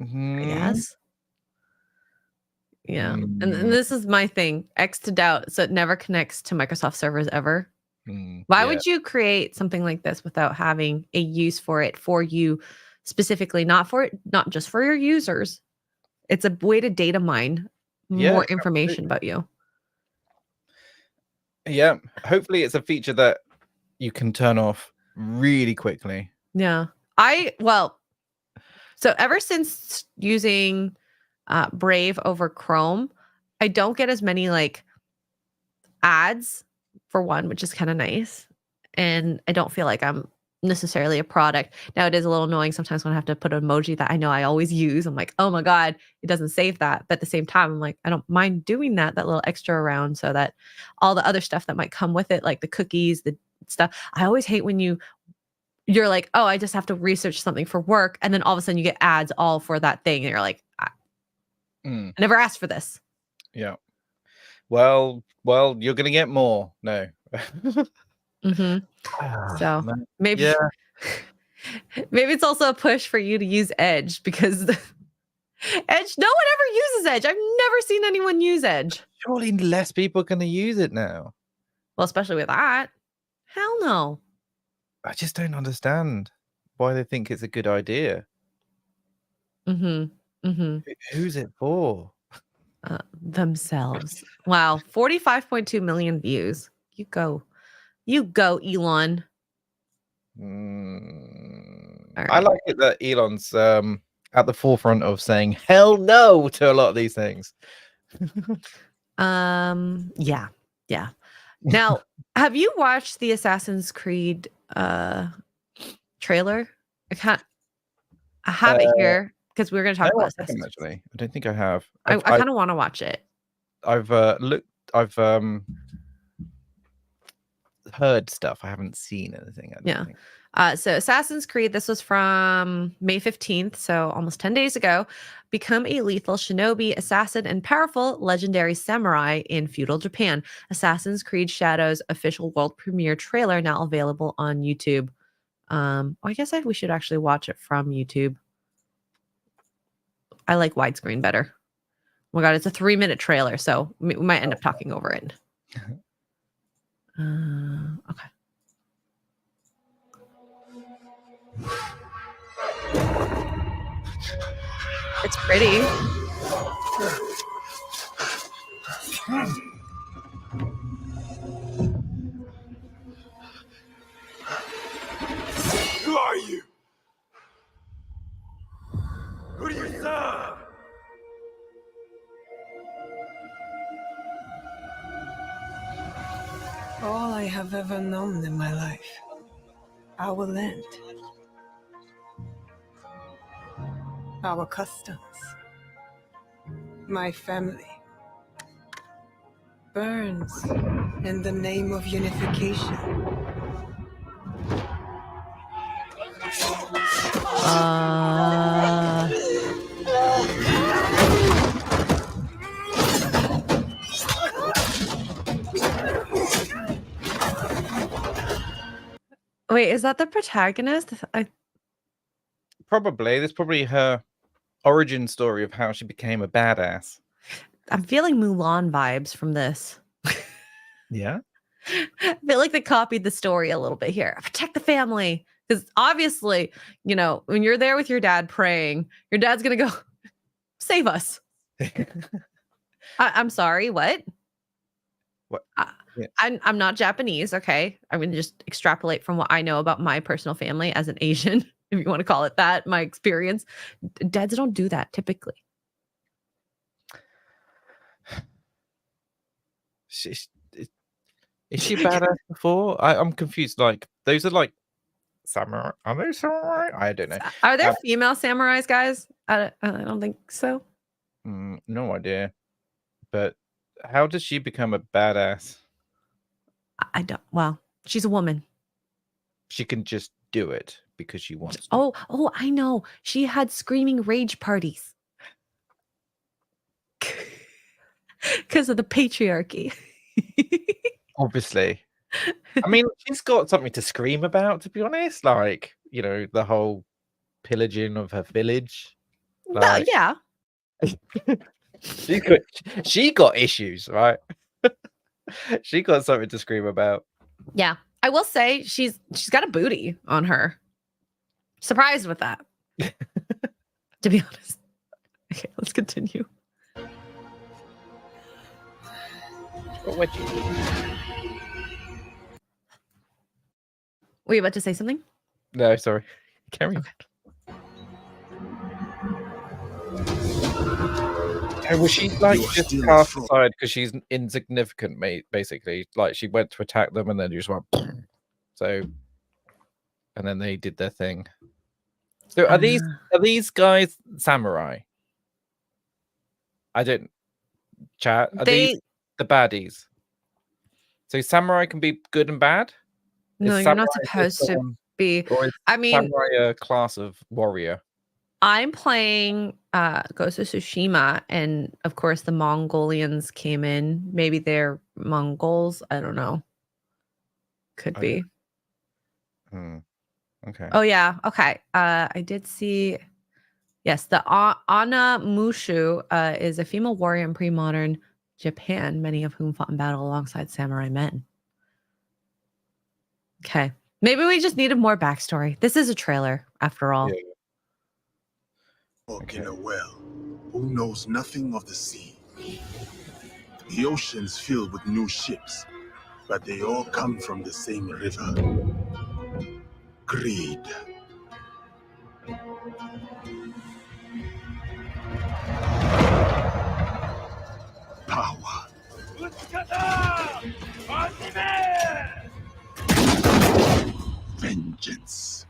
I guess. Yeah. And this is my thing, X to doubt. So it never connects to Microsoft servers ever. Why would you create something like this without having a use for it for you specifically, not just for your users? It's a way to data mine more information about you. Yeah. Hopefully it's a feature that you can turn off really quickly. Yeah. So ever since using Brave over Chrome, I don't get as many like ads for one, which is kind of nice. And I don't feel like I'm necessarily a product. Now it is a little annoying sometimes when I have to put an emoji that I know I always use. I'm like, oh my God, it doesn't save that. But at the same time, I'm like, I don't mind doing that little extra around so that all the other stuff that might come with it, like the cookies, the stuff. I always hate when you're like, oh, I just have to research something for work. And then all of a sudden you get ads all for that thing. And you're like, I never asked for this. Yeah. Well, you're going to get more. No. So maybe maybe it's also a push for you to use Edge, because Edge, no one ever uses Edge. I've never seen anyone use Edge. Surely less people are going to use it now. Well, especially with that. Hell no. I just don't understand why they think it's a good idea. Who's it for? Themselves. Wow. 45.2 million views. You go, Elon. Right. I like it that Elon's at the forefront of saying hell no to a lot of these things. Yeah. Now, have you watched the Assassin's Creed trailer? I have it here because we're going to talk about Assassin's Creed. Actually, I don't think I have. I kind of want to watch it. I've heard stuff. I haven't seen anything. So Assassin's Creed, this was from May 15th, so almost 10 days ago. Become a lethal shinobi, assassin, and powerful legendary samurai in feudal Japan. Assassin's Creed Shadows official world premiere trailer now available on YouTube. I guess we should actually watch it from YouTube. I like widescreen better. Oh my god, it's a 3-minute trailer, so we might end up talking over it. Okay. It's pretty. Who are you? Who do you serve? All I have ever known in my life. Our land. Our customs. My family. Burns in the name of unification. Wait, is that the protagonist? Probably. There's probably her origin story of how she became a badass. I'm feeling Mulan vibes from this. Yeah. I feel like they copied the story a little bit here. Protect the family. Because obviously, you know, when you're there with your dad praying, your dad's going to go, save us. I'm sorry, what? What? Yeah. I'm not Japanese, okay? I'm going to just extrapolate from what I know about my personal family as an Asian, if you want to call it that, my experience. Dads don't do that typically. Is she badass before? I'm confused. Like, those are like samurai. Are they samurai? I don't know. Are there female samurais, guys? I don't think so. No idea. But how does she become a badass? I don't. Well, she's a woman. She can just do it because she wants to. Oh, I know. She had screaming rage parties because of the patriarchy. Obviously. I mean, she's got something to scream about, to be honest. Like, you know, the whole pillaging of her village. Like, yeah. she got issues, right? She got something to scream about. Yeah. I will say she's got a booty on her. Surprised with that. To be honest. Okay, let's continue. What you Were you about to say something? No, sorry. Carry on. And was she like just cast aside because she's insignificant, mate? Basically, like she went to attack them and then just went. So, and then they did their thing. So are these guys samurai? I didn't chat. Are these the baddies? So samurai can be good and bad. No, you're not supposed to be. I mean, samurai a class of warrior. I'm playing Ghost of Tsushima, and of course the Mongolians came in. Maybe they're Mongols. I don't know. Could be. Okay. Oh yeah. Okay. I did see. Yes, the Ana Mushu is a female warrior in pre-modern Japan, many of whom fought in battle alongside samurai men. Okay. Maybe we just needed more backstory. This is a trailer, after all. Yeah. In a well, who knows nothing of the sea. The ocean's filled with new ships, but they all come from the same river. Greed. Power. Vengeance.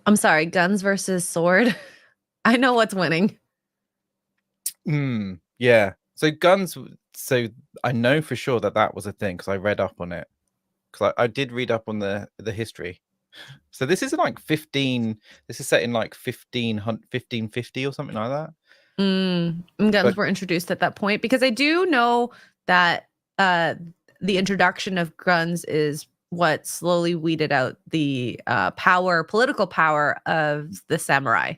I'm sorry, guns versus sword. I know what's winning. Yeah. So guns. So I know for sure that was a thing because I read up on it. Because I did read up on the history. So this is like 15. This is set in like 1550 or something like that. Guns were introduced at that point because I do know that the introduction of guns is what slowly weeded out the political power of the samurai.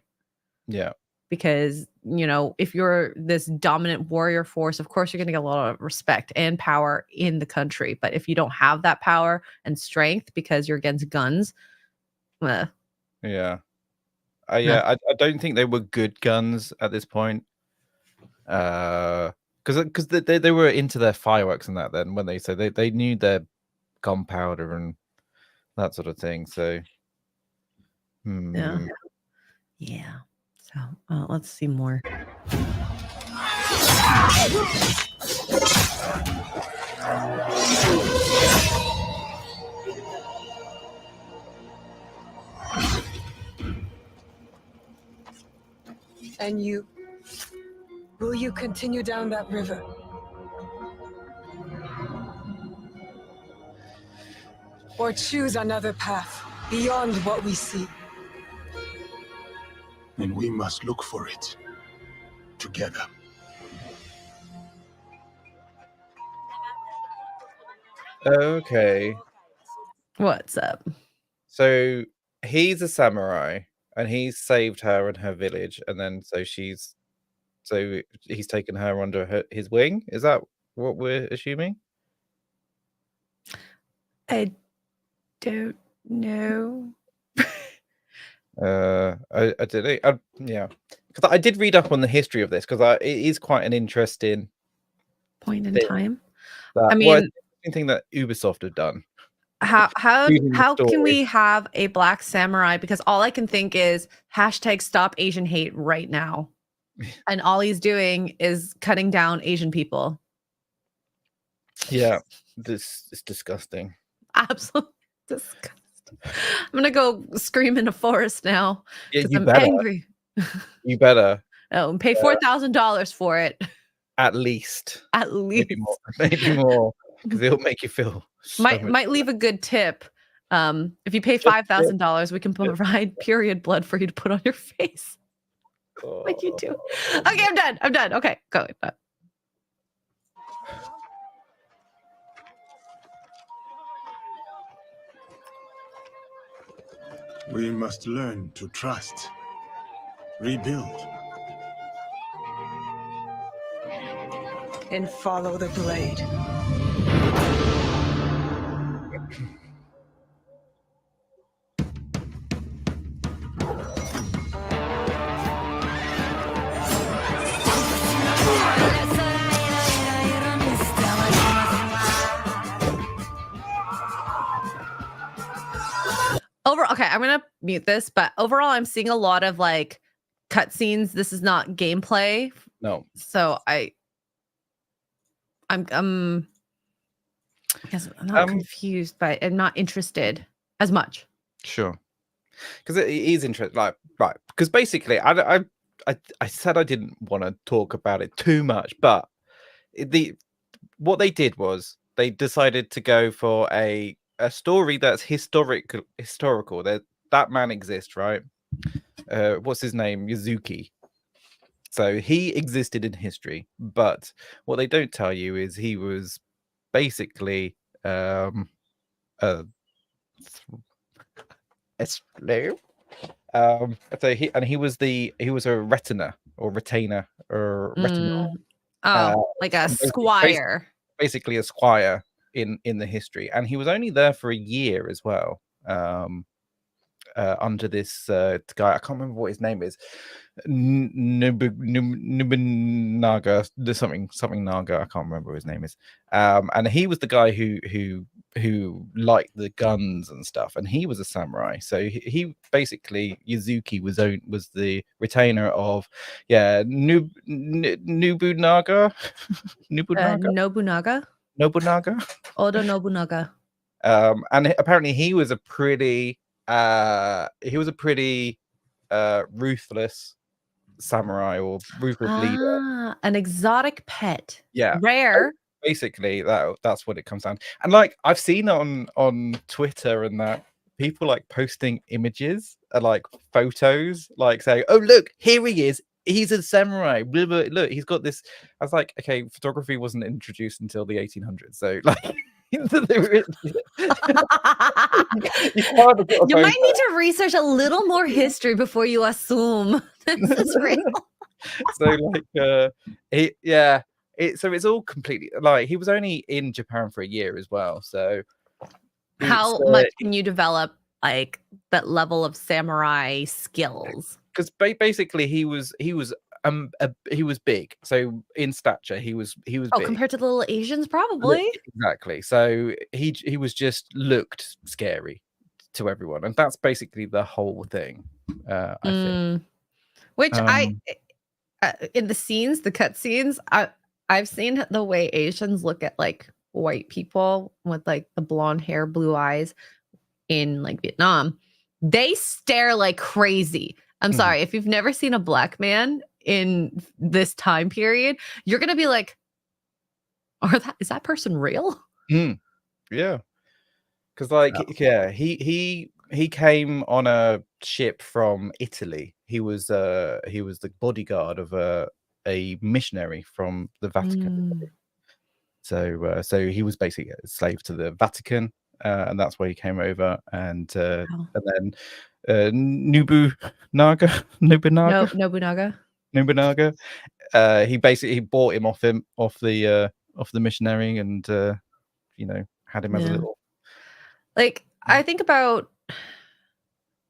Yeah. Because, if you're this dominant warrior force, of course, you're going to get a lot of respect and power in the country. But if you don't have that power and strength because you're against guns, Yeah. I don't think they were good guns at this point. Because they were into their fireworks and that then when they knew their gunpowder and that sort of thing. So yeah. So let's see more. And you? Will you continue down that river? Or choose another path beyond what we see? And we must look for it together. Okay. What's up? So he's a samurai and he's saved her and her village, and then so he's taken her under his wing. Is that what we're assuming? I don't know. I don't know. Yeah, because I did read up on the history of this because it is quite an interesting point in thing time. That, I mean, well, it's the thing that Ubisoft have done. How Using the can story. we have a black samurai? Because all I can think is #stop Asian hate right now, and all he's doing is cutting down Asian people. Yeah, this is disgusting. Absolutely disgusting. I'm gonna go scream in a forest now Yeah, because you I'm better. angry. You better Oh, and pay $4,000 for it. at least. At least Maybe more, because it'll make you feel. So much might leave a good tip. If you pay $5,000, we can provide period blood for you to put on your face. Like you do. Okay, I'm done. Okay, go. We must learn to trust, rebuild. And follow the blade. Okay, I'm gonna mute this, but overall, I'm seeing a lot of like cutscenes. This is not gameplay. No. So I'm I guess I'm not confused, but I'm not interested as much. Sure, because it is interesting. Like, right, because basically, I said I didn't want to talk about it too much, but what they did was they decided to go for a story that's historical. That man exists, right? What's his name? Yuzuki. So he existed in history, but what they don't tell you is he was basically a slave. So he was a retainer or retainer. Like a squire. Basically a squire in the history, and he was only there for a year as well. Under this guy, I can't remember what his name is. Nobunaga, there's something Naga, I can't remember what his name is. And he was the guy who liked the guns and stuff, and he was a samurai. So he basically, Yuzuki was the retainer of Nobunaga. Nobunaga. Oda Nobunaga. And apparently he was a pretty ruthless samurai or ruthless leader. An exotic pet. Yeah, rare. Basically, that's what it comes down. And like I've seen on Twitter and that people like posting images like photos, like saying, "Oh look, here he is. He's a samurai. Look, he's got this." I was like, okay, photography wasn't introduced until the 1800s, so like. can't have got a You bow might need to research a little more history before you assume this is real. So like so it's all completely like he was only in Japan for a year as well. So How much can you develop like that level of samurai skills? because basically he was big. So in stature he was Oh, big. compared to the little Asians, probably. Exactly. So he was just looked scary to everyone, and that's basically the whole thing. I think. Which in the scenes, the cut scenes, I've seen the way Asians look at like white people with like the blonde hair, blue eyes in like Vietnam. They stare like crazy. I'm sorry, if you've never seen a black man in this time period, you're gonna be like, is that person real? Yeah, because like he came on a ship from Italy. He was the bodyguard of a missionary from the Vatican. So he was basically a slave to the Vatican, and that's where he came over. And then Nobunaga. He basically bought him off the missionary, and had him as a little. Like I think about,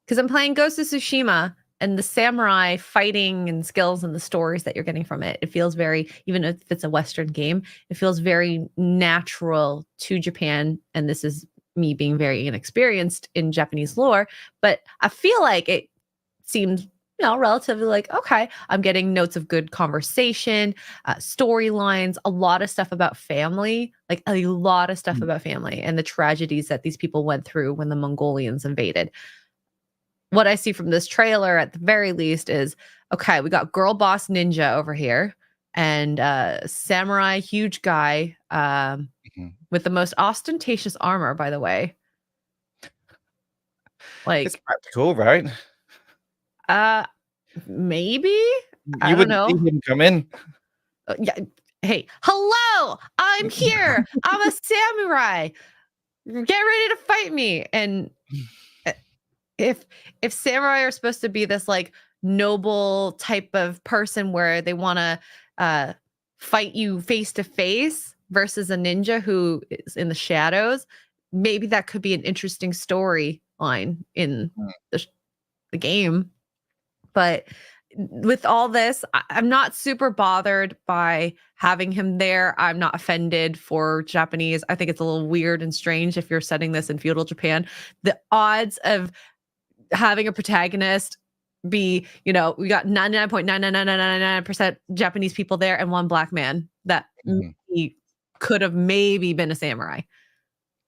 because I'm playing Ghost of Tsushima, and the samurai fighting and skills and the stories that you're getting from it, it feels very, even if it's a Western game, it feels very natural to Japan. And this is me being very inexperienced in Japanese lore, but I feel like it seems, relatively like, okay, I'm getting notes of good conversation, storylines, a lot of stuff about family, like a lot of stuff about family and the tragedies that these people went through when the Mongolians invaded. What I see from this trailer at the very least is, okay, we got girl boss ninja over here and samurai huge guy with the most ostentatious armor, by the way. Like, it's practical, right? Maybe. I don't know. See him come in. Yeah. Hey, hello! I'm here. I'm a samurai. Get ready to fight me. And if samurai are supposed to be this like noble type of person where they want to fight you face to face versus a ninja who is in the shadows, maybe that could be an interesting storyline in the game. But with all this, I'm not super bothered by having him there. I'm not offended for Japanese. I think it's a little weird and strange if you're setting this in feudal Japan. The odds of having a protagonist be, we got 99.99999% Japanese people there and one black man that he could have maybe been a samurai.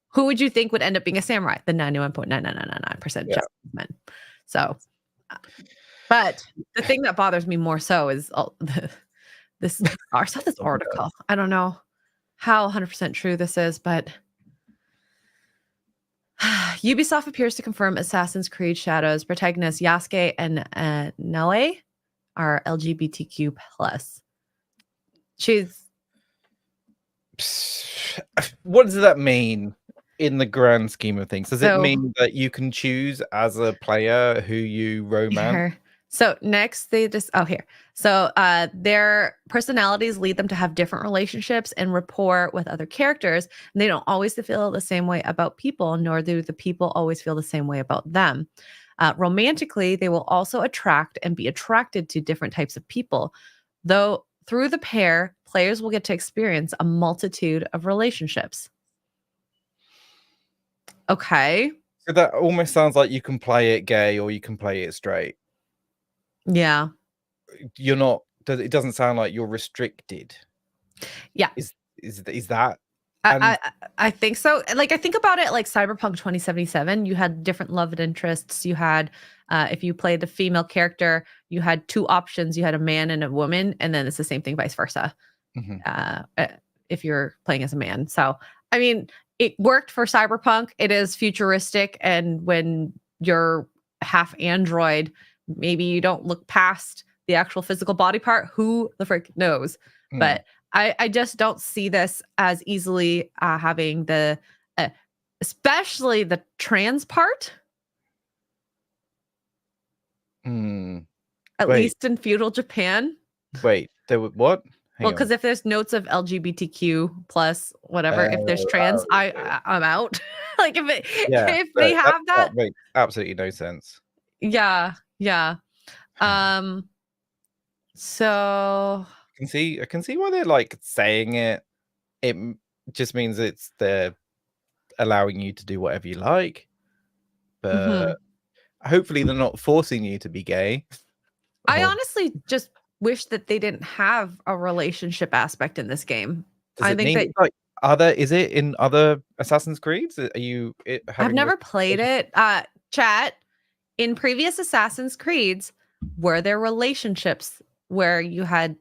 Who would you think would end up being a samurai? The 91.9999% Japanese men. So... But the thing that bothers me more so is this article. I don't know how 100% true this is, but Ubisoft appears to confirm Assassin's Creed Shadows protagonist Yasuke and Noe are LGBTQ+. What does that mean in the grand scheme of things? Does it mean that you can choose as a player who you romance? So next they just here. So their personalities lead them to have different relationships and rapport with other characters. And they don't always feel the same way about people, nor do the people always feel the same way about them. Romantically, they will also attract and be attracted to different types of people. Though through the pair, players will get to experience a multitude of relationships. Okay. So that almost sounds like you can play it gay or you can play it straight. Yeah. You're not, it doesn't sound like you're restricted. Yeah. Is that? I think so. Like, I think about it like Cyberpunk 2077. You had different love interests. You had, if you played the female character, you had two options. You had a man and a woman, and then it's the same thing vice versa. If you're playing as a man. So, I mean, it worked for Cyberpunk. It is futuristic. And when you're half android, maybe you don't look past the actual physical body part. Who the frick knows? But I just don't see this as easily having the especially the trans part. Hmm. At Wait. least in feudal Japan. Wait, there were what? Well, because if there's notes of LGBTQ plus whatever, if there's Oh, trans, okay. I'm out. Like Yeah, if they have that, makes absolutely no sense. yeah. So I can see why they're like saying it. Just means they're allowing you to do whatever you like, but hopefully they're not forcing you to be gay. I honestly just wish that they didn't have a relationship aspect in this game. I think that like is it in other Assassin's Creeds? Are you? I've never played it. Chat, in previous Assassin's Creeds, were there relationships where you had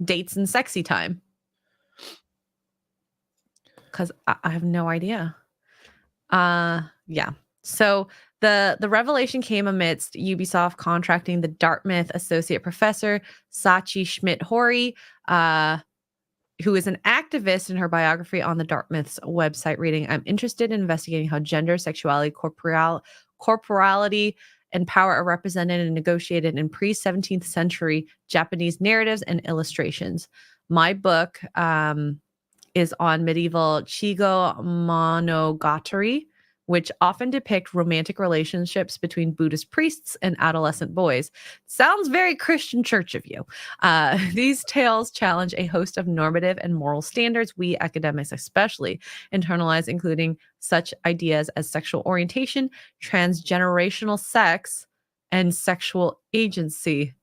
dates and sexy time? Because I have no idea. Yeah. So the revelation came amidst Ubisoft contracting the Dartmouth associate professor Sachi Schmidt-Hori, who is an activist in her biography on the Dartmouth's website, reading, "I'm interested in investigating how gender, sexuality, corporality, and power are represented and negotiated in pre-17th century Japanese narratives and illustrations. My book is on medieval Chigo monogatari, which often depict romantic relationships between Buddhist priests and adolescent boys. Sounds very Christian church of you. These tales challenge a host of normative and moral standards we academics especially internalize, including such ideas as sexual orientation, transgenerational sex, and sexual agency."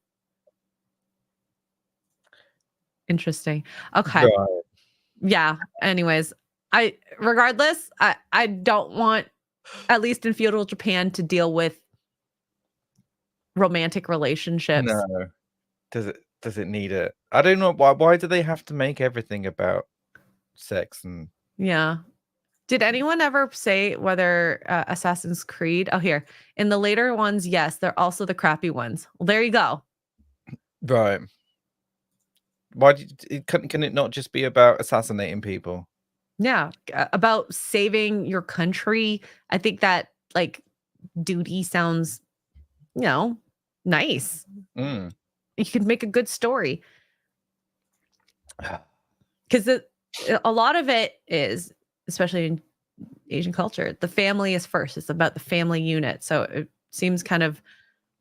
Interesting. Okay. Right. Yeah. Anyways, I don't want, at least in feudal Japan, to deal with romantic relationships. No. Does it need it? I don't know why do they have to make everything about sex and Yeah. Did anyone ever say whether Assassin's Creed? Oh, here. In the later ones, yes, they're also the crappy ones. Well, there you go. right? Why can it not just be about assassinating people? Yeah. About saving your country. I think that like duty sounds, nice. Mm. You could make a good story. Because a lot of it is, especially in Asian culture, the family is first. It's about the family unit. So it seems kind of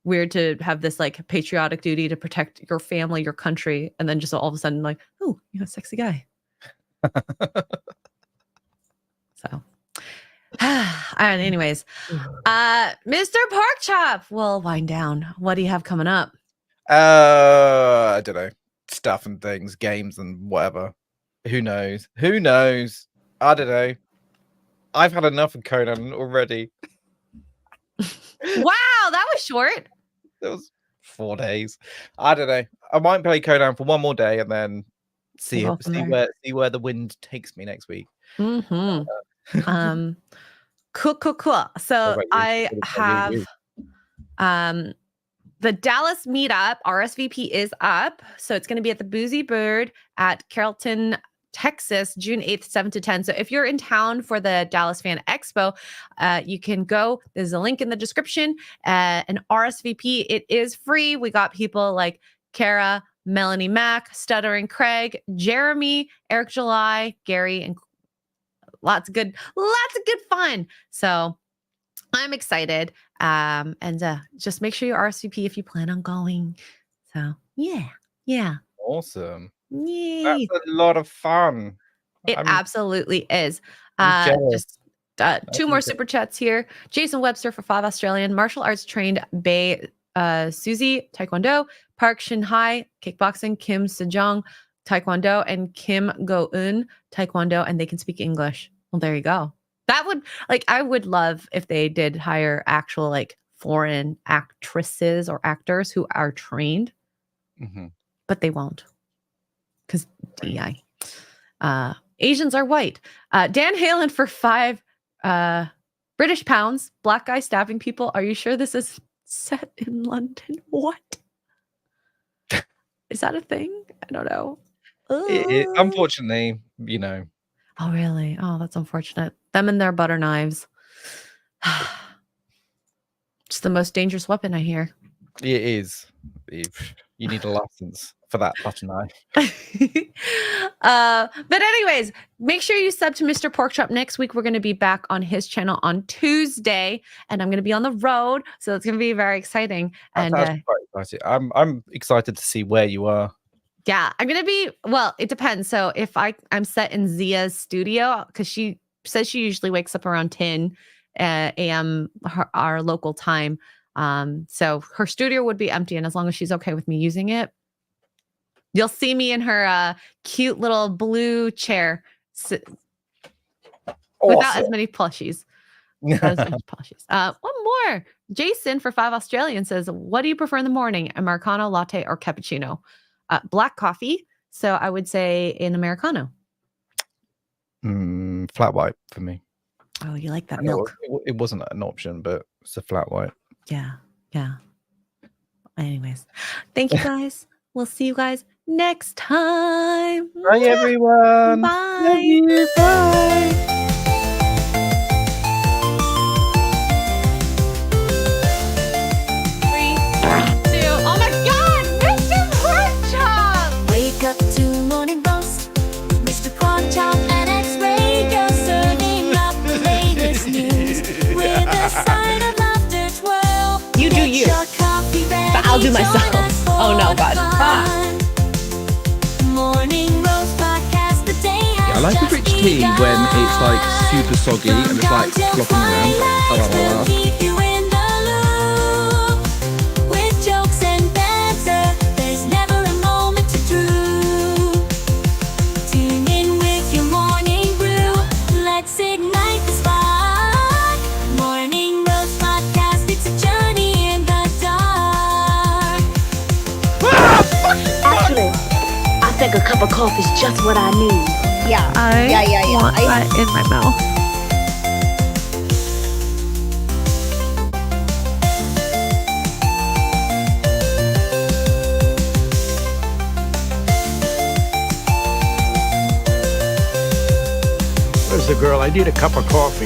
weird to have this like patriotic duty to protect your family, your country, and then just all of a sudden like, oh, you're a sexy guy. So, and anyways, Mr. Porkchop, we'll wind down. What do you have coming up? I don't know, stuff and things, games and whatever. Who knows? I don't know. I've had enough of Conan already. Wow, that was short. It was 4 days. I don't know. I might play Conan for one more day and then see where the wind takes me next week. Mm-hmm. Cool. So I have the Dallas Meetup RSVP is up. So it's going to be at the Boozy Bird at Carrollton, Texas, June 8th, 7 to 10. So if you're in town for the Dallas Fan Expo, you can go. There's a link in the description. An RSVP. It is free. We got people like Kara, Melanie Mack, Stuttering Craig, Jeremy, Eric July, Gary, and lots of good fun. So I'm excited. And just make sure you RSVP if you plan on going. So yeah. Awesome. Yay. That's a lot of fun. It absolutely is. Just two more super chats here. Jason Webster for 5 Australian. Martial arts trained Bei Suzy, Taekwondo. Park Shin Hai, kickboxing. Kim Sejong, Taekwondo. And Kim Go-eun, Taekwondo. And they can speak English. Well, there you go. That would, I would love if they did hire actual, foreign actresses or actors who are trained. Mm-hmm. But they won't. Because DI. Asians are white. Dan Halen for 5 British pounds. Black guy stabbing people. Are you sure this is set in London? What? Is that a thing? I don't know. Unfortunately, Oh, really? Oh, that's unfortunate. Them and their butter knives. It's the most dangerous weapon, I hear. It is. You need a license for that butter knife. But anyways, make sure you sub to Mr. Porkchop. Next week, we're going to be back on his channel on Tuesday, and I'm going to be on the road, so it's going to be very exciting. That's And actually quite exciting. I'm excited to see where you are. yeah, I'm going to be, well, it depends. So if I'm set in Zia's studio, because she says she usually wakes up around 10 a.m. Our local time. So her studio would be empty, and as long as she's okay with me using it, you'll see me in her cute little blue chair without as many plushies. Without as many plushies. One more. Jason for 5 Australian says, what do you prefer in the morning, Americano, latte, or cappuccino? Black coffee. So I would say an Americano. Flat white for me. Oh, you like that I know milk? It wasn't an option, but it's a flat white. Yeah. Anyways, thank you guys. We'll see you guys next time. Bye, everyone. Bye. Love you. Bye. Oh my God, Mr. Porkchop! Wake up to morning roast, Mr. Porkchop and Xray, you're serving up the latest news with a side of laughter twirl. You do Get you. your coffee ready, But I'll do join myself. us for Oh, no, the God. fun. Morning roast podcast, the day has I like a just rich tea begun. when it's like super soggy and it's like flopping around. Blah, blah, blah, blah. Keep you in the loop with jokes and banter. There's never a moment to droop. Tune in with your morning brew. Let's ignite the spark. Morning Roast Podcast. It's a journey in the dark. Actually, I think a cup of coffee is just what I need. Yeah. I want that in my mouth. Where's the girl? I need a cup of coffee.